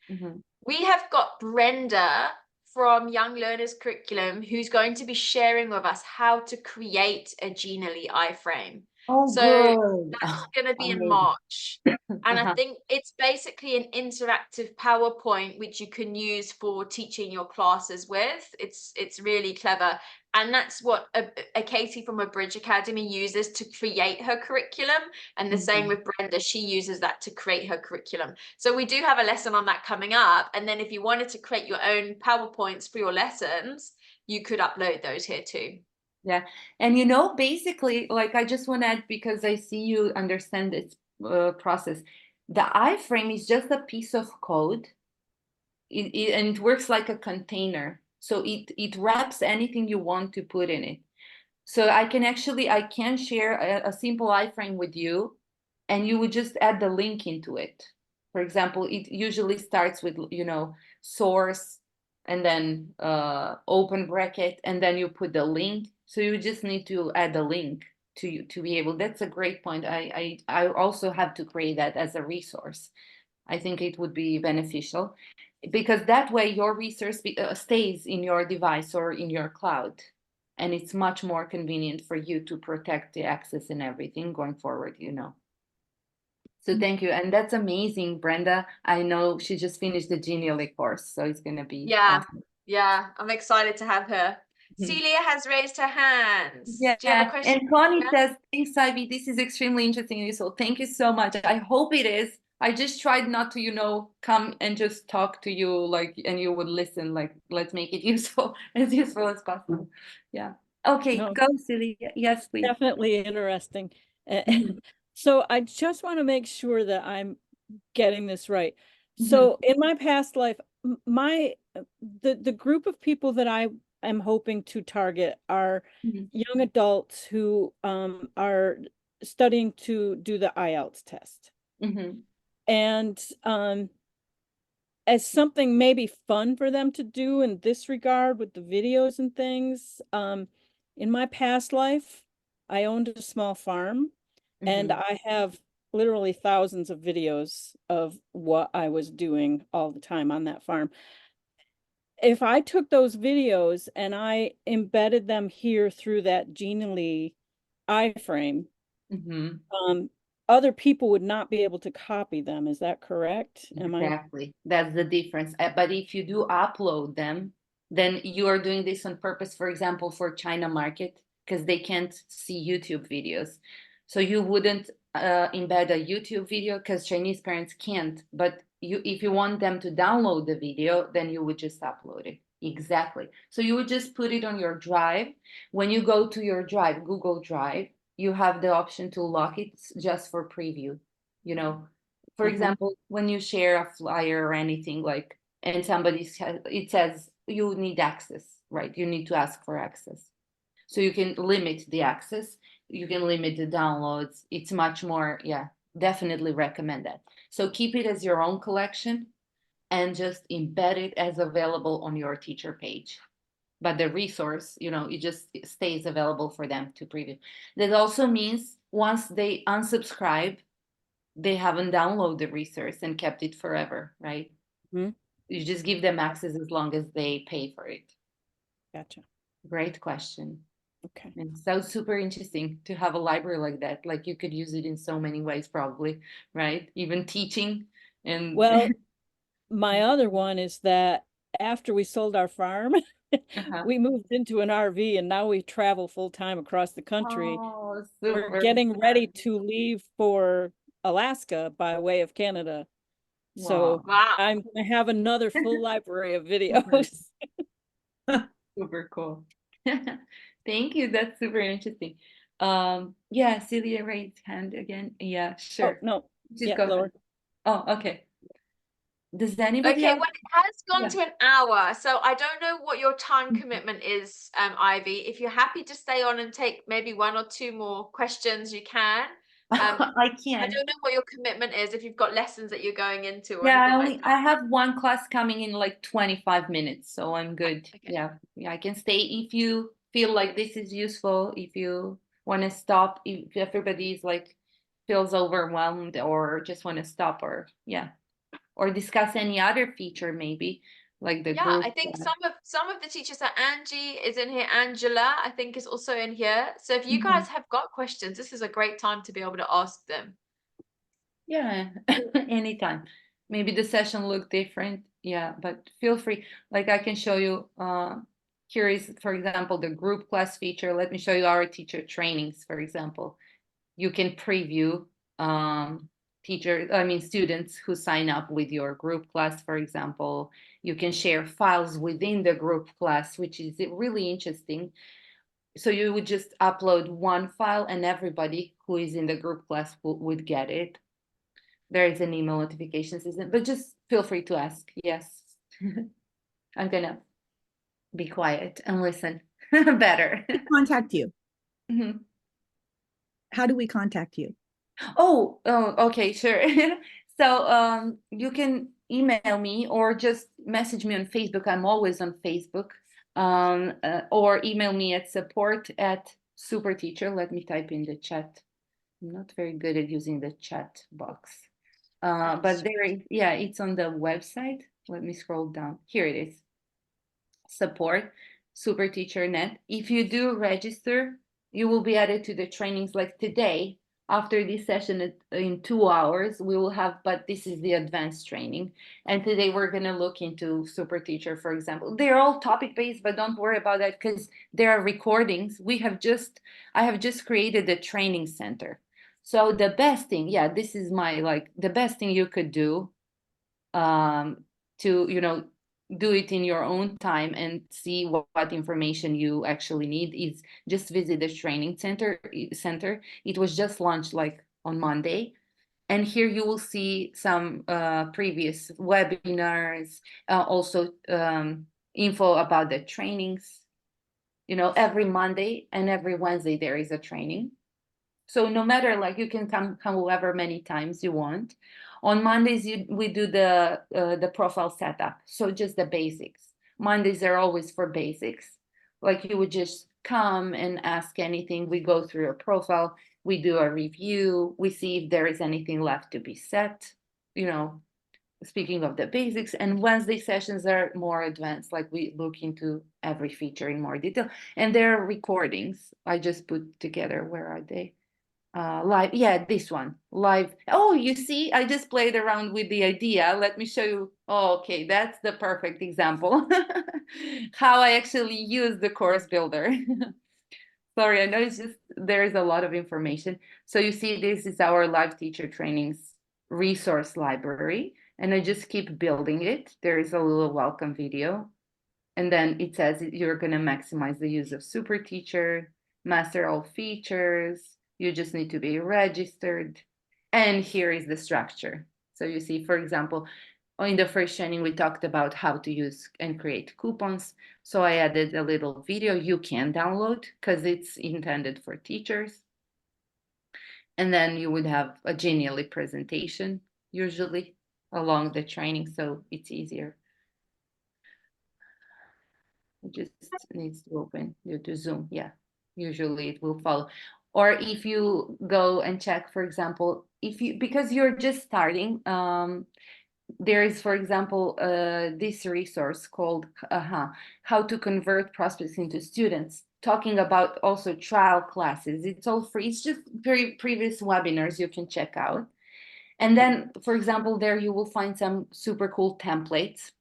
Mm-hmm. We have got Brenda from Young Learners Curriculum who's going to be sharing with us how to create a Genially iframe. Oh, So good. that's going to be in Amazing. March. And I Uh-huh. think it's basically an interactive PowerPoint which you can use for teaching your classes with. It's really clever. And that's what a Katie from a Bridge Academy uses to create her curriculum. And the same with Brenda, she uses that to create her curriculum. So we do have a lesson on that coming up. And then if you wanted to create your own PowerPoints for your lessons, you could upload those here too. Yeah. And basically, like I just want to add, because I see you understand this process. The iframe is just a piece of code, and it works like a container. So it wraps anything you want to put in it. So I can share a simple iframe with you, and you would just add the link into it. For example, it usually starts with, source, and then open bracket, and then you put the link. So you just need to add the link to be able. That's a great point. I also have to create that as a resource. I think it would be beneficial, because that way your resource stays in your device or in your cloud, and it's much more convenient for you to protect the access and everything going forward. So thank you. And that's amazing, Brenda. I know she just finished the Genially course, so it's going to be awesome. Yeah, I'm excited to have her. Celia has raised her hands. Yeah, Do you have a question? and Connie says, thanks, Ivy. This is extremely interesting and useful. Thank you so much. I hope it is. I just tried not to, come and just talk to you, and you would listen. Let's make it useful as possible. Yeah. Okay, No. go, Celia. Yes, please. Definitely interesting. Mhm. So I just want to make sure that I'm getting this right. So in my past life, the group of people that I am hoping to target are young adults who are studying to do the IELTS test. And as something maybe fun for them to do in this regard with the videos and things, in my past life, I owned a small farm, and I have literally thousands of videos of what I was doing all the time on that farm. If I took those videos and I embedded them here through that Genially iframe, other people would not be able to copy them. Is that correct? Exactly. That's the difference. But if you do upload them, then you are doing this on purpose, for example, for China market, because they can't see YouTube videos. So you wouldn't embed a YouTube video because Chinese parents can't. But if you want them to download the video, then you would just upload it. Exactly. So you would just put it on your drive. When you go to your drive, Google Drive, you have the option to lock it just for preview. For example, when you share a flyer or anything, and it says you need access, right? You need to ask for access. So you can limit the access, you can limit the downloads. It's much more, definitely recommend that. So keep it as your own collection and just embed it as available on your teacher page. But the resource, it just stays available for them to preview. That also means once they unsubscribe, they haven't downloaded the resource and kept it forever, right? You just give them access as long as they pay for it. Gotcha. Great question. Okay. And so super interesting to have a library like that. Like you could use it in so many ways, probably, right? Even teaching. And well, my other one is that after we sold our farm, we moved into an RV, and now we travel full time across the country. Oh, we're getting ready to leave for Alaska by way of Canada. So Wow. I'm going to have another full library of videos. Super cool. Thank you. That's super interesting. Yeah, Celia raised hand again. Yeah, sure. Oh, no. Just go lower. ahead. Oh, okay. Does anybody Okay, else? well, it has gone to an hour, so I don't know what your time commitment is, Ivy. If you're happy to stay on and take maybe one or two more questions, you can. I I can. don't know what your commitment is, if you've got lessons that you're going into or Yeah, anything like that. I have one class coming in like 25 minutes, so I'm good. Okay. Yeah, I can stay if you feel like this is useful, if you want to stop, if everybody is like feels overwhelmed or just want to stop, or yeah, or discuss any other feature maybe, like the Yeah, group. I think some of the teachers, that Angie is in here, Angela, I think is also in here. So if you guys have got questions, this is a great time to be able to ask them. Yeah, anytime. Maybe the session look different. Yeah, but feel free. Like I can show you, here is, for example, the group class feature. Let me show you our teacher trainings, for example. You can preview students who sign up with your group class, for example. You can share files within the group class, which is really interesting. So you would just upload one file and everybody who is in the group class would get it. There is an email notification system, but just feel free to ask. Yes. I'm gonna be quiet and listen better. Contact you. Mhm. How do we contact you? Oh, okay, sure. So you can email me or just message me on Facebook. I'm always on Facebook. Or email me at support@superteacher. Let me type in the chat. I'm not very good at using the chat box. But there is, yeah, it's on the website. Let me scroll down. Here it is. Support, Super Teacher Net. If you do register, you will be added to the trainings like today. After this session in 2 hours, we will have, but this is the advanced training. And today we're going to look into Super Teacher, for example. They're all topic based, but don't worry about that because there are recordings. I have just created a training center. So the best thing, yeah, this is the best thing you could do to, do it in your own time and see what information you actually need is just visit the training center. It was just launched like on Monday. And here you will see some previous webinars, also info about the trainings. Every Monday and every Wednesday there is a training. So no matter, like, you can come however many times you want. On Mondays, we do the profile setup. So just the basics. Mondays are always for basics. Like you would just come and ask anything. We go through your profile. We do a review. We see if there is anything left to be set. Speaking of the basics. And Wednesday sessions are more advanced. Like we look into every feature in more detail. And there are recordings. I just put together. Where are they? Live, yeah, this one live. Oh, you see, I just played around with the idea. Let me show you. Oh, okay, that's the perfect example how I actually use the course builder. Sorry, I know it's just there's a lot of information. So you see, this is our live teacher trainings resource library, and I just keep building it. There is a little welcome video, and then it says you're going to maximize the use of Super Teacher, master all features. You just need to be registered. And here is the structure. So you see, for example, in the first training, we talked about how to use and create coupons. So I added a little video you can download because it's intended for teachers. And then you would have a Genially presentation, usually along the training, so it's easier. It just needs to open due to Zoom. Yeah, usually it will follow. Or if you go and check, for example, because you're just starting, there is, for example, this resource called How to Convert Prospects into Students, talking about also trial classes. It's all free. It's just very previous webinars you can check out. And then, for example, there you will find some super cool templates.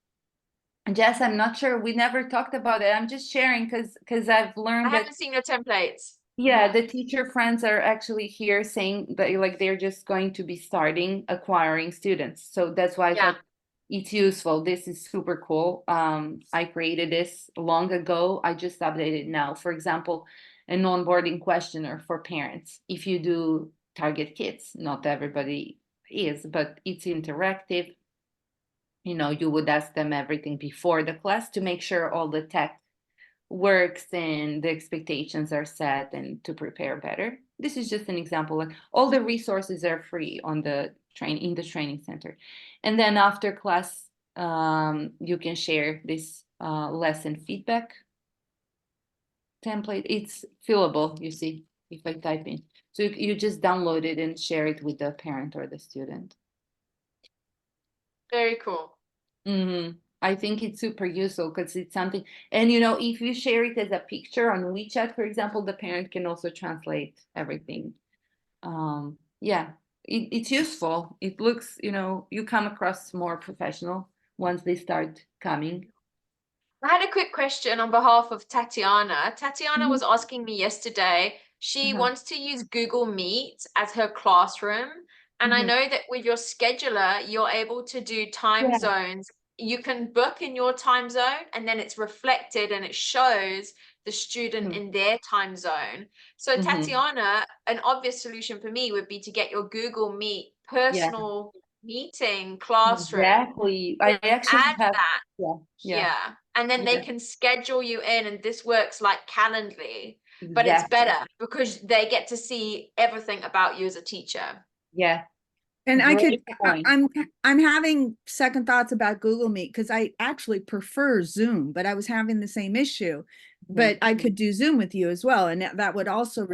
Jess, I'm not sure. We never talked about it. I'm just sharing because I've learned I haven't seen your templates. yeah, the teacher friends are actually here saying that like they're just going to be starting acquiring students. So that's why I thought it's useful. This is super cool. I created this long ago. I just updated it now. For example, an onboarding questionnaire for parents. If you do target kids, not everybody is, but it's interactive. You would ask them everything before the class to make sure all the tech works and the expectations are set and to prepare better. This is just an example. Like all the resources are free on the in the training center, and then after class, you can share this lesson feedback template. It's fillable. You see, if I type in, so you just download it and share it with the parent or the student. Very cool. I think it's super useful because it's something, and you know, if you share it as a picture on WeChat, for example, the parent can also translate everything. Yeah, it's useful. It looks, you know, you come across more professional once they start coming. I had a quick question on behalf of Tatiana. Tatiana Mhm. was asking me yesterday, she wants to use Google Meet as her classroom. And I Mhm. know that with your scheduler, you're able to do time Yeah. zones. You can book in your time zone and then it's reflected and it shows the student in their time zone. So Tatiana, an obvious solution for me would be to get your Google Meet Yeah, personal meeting classroom. exactly. I actually Add have, that. yeah, yeah, Yeah. And then they yeah, can schedule you in, and this works like Calendly, but it's exactly. better because they get to see everything about you as a teacher. Yeah, And I could, great point. I'm having second thoughts about Google Meet because I actually prefer Zoom, but I was having the same issue. But I could do Zoom with you as well, and that would also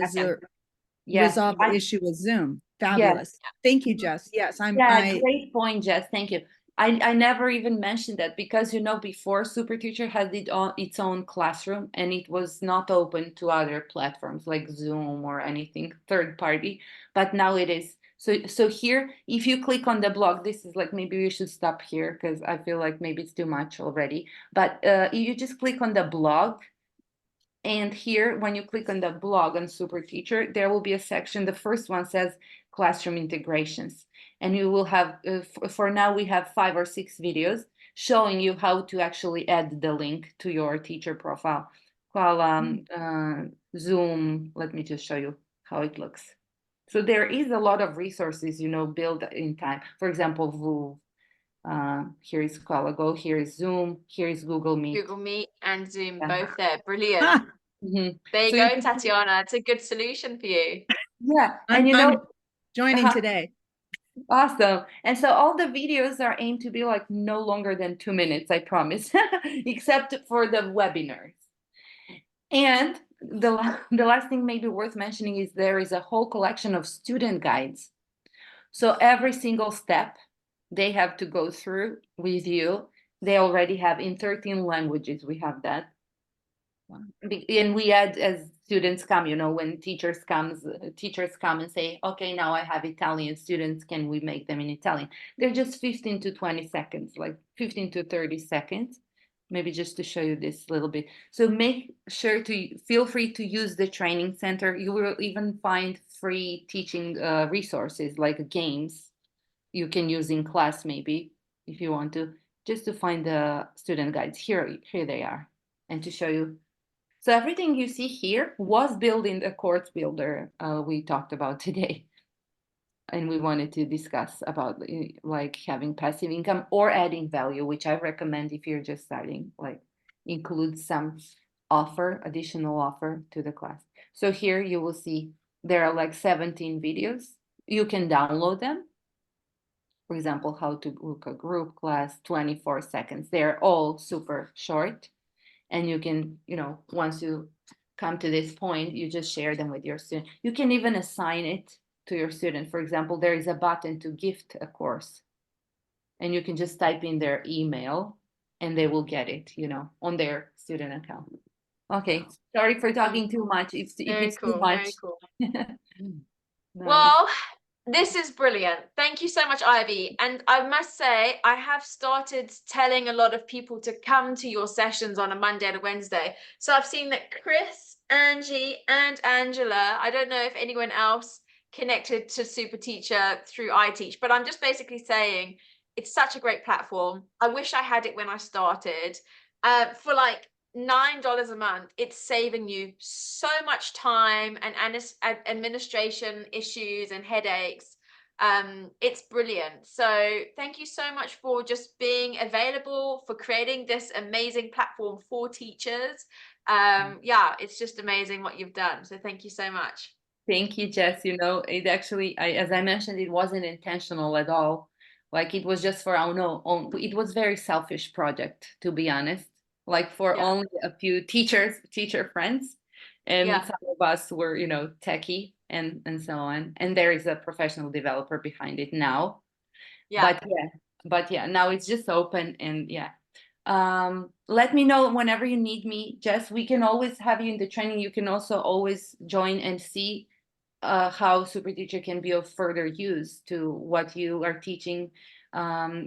Yeah, resolve the issue with Zoom. yeah. Fabulous. Thank you, Jess. Yes, Yeah, great point, Jess. Thank you. I never even mentioned that because, you know, before Super Teacher had its own classroom and it was not open to other platforms like Zoom or anything third party, but now it is. So here, if you click on the blog, this is like, maybe we should stop here because I feel like maybe it's too much already. But you just click on the blog, and here, when you click on the blog on Super Teacher, there will be a section. The first one says classroom integrations. And you will have, for now, we have 5 or 6 videos showing you how to actually add the link to your teacher profile. While Zoom, let me just show you how it looks. So there is a lot of resources, you know, built in time. For example, Voo. Here is Qualago, here is Zoom, here is Google Meet. Google Meet and Zoom, Yeah. both there. Brilliant. There you So go, Tatiana. It's a good solution for you. yeah, I'm, and you I'm know, joining today. awesome. And so all the videos are aimed to be like no longer than 2 minutes, I promise, except for the webinars. And the last thing maybe worth mentioning is there is a whole collection of student guides. So every single step they have to go through with you, they already have in 13 languages. We have that. And we add as students come, you know, when teachers come and say, okay, now I have Italian students, can we make them in Italian? They're just 15 to 20 seconds, like 15 to 30 seconds, maybe just to show you this little bit. So make sure to feel free to use the training center. You will even find free teaching resources like games you can use in class, maybe if you want to, just to find the student guides. Here they are, and to show you. So everything you see here was built in the course builder we talked about today. And we wanted to discuss about like having passive income or adding value, which I recommend if you're just starting, like include some additional offer to the class. So here you will see there are like 17 videos. You can download them. For example, how to book a group class, 24 seconds. They're all super short. And you can, you know, once you come to this point, you just share them with your student. You can even assign it to your student. For example, there is a button to gift a course, and you can just type in their email and they will get it, you know, on their student account. Okay, sorry for talking too much. If Very it's too cool. much. Very cool. No. Well, this is brilliant. Thank you so much, Ivy. And I must say, I have started telling a lot of people to come to your sessions on a Monday and a Wednesday. So I've seen that Chris, Angie, and Angela, I don't know if anyone else connected to Super Teacher through iTeach, but I'm just basically saying it's such a great platform. I wish I had it when I started. For like $9 a month, it's saving you so much time and administration issues and headaches. It's brilliant. So thank you so much for just being available, for creating this amazing platform for teachers. Yeah, it's just amazing what you've done. So thank you so much. Thank you, Jess. You know, it actually, as I mentioned, it wasn't intentional at all. Like it was just for our own, it was very selfish project, to be honest. Like for Yeah. only a few teacher friends, and Yeah. some of us were, you know, techie and so on. And there is a professional developer behind it now. Yeah. But yeah, now it's just open and yeah. Let me know whenever you need me, Jess. We can always have you in the training. You can also always join and see how super teacher can be of further use to what you are teaching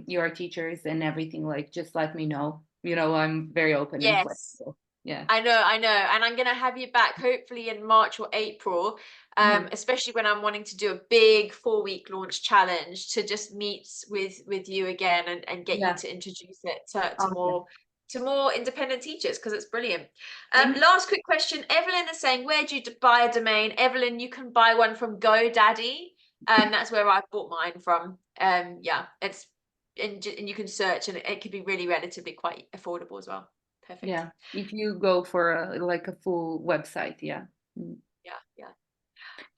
your teachers and everything. Like just let me know, you know, I'm very open and Yes. flexible. Yeah, I know, and I'm gonna have you back hopefully in March or April, especially when I'm wanting to do a big 4-week launch challenge to just meet with you again and get you yeah. to introduce it to Okay. more independent teachers because it's brilliant. Thank you. Last quick question. Evelyn is saying, where do you buy a domain? Evelyn, you can buy one from GoDaddy, and that's where I bought mine from. Yeah, it's and you can search, and it could be really relatively quite affordable as well. Perfect. Yeah, if you go for like a full website, yeah. Mm. Yeah.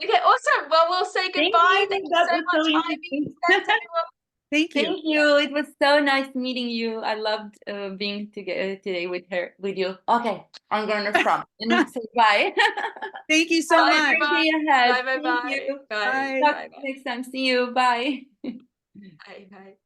Okay, awesome. Well, we'll say Thank goodbye. you. Thank you That so was so much, Ivy. interesting. Thanks, everyone. Thank you. Thank you. It was so nice meeting you. I loved being together today with you. Okay, I'm gonna stop and say bye. Thank you so Have a Bye, much. great everyone. day ahead. Bye, bye, Thank bye. you. Bye, Bye. Talk bye, to bye. you next time. See you. Bye. Bye, bye.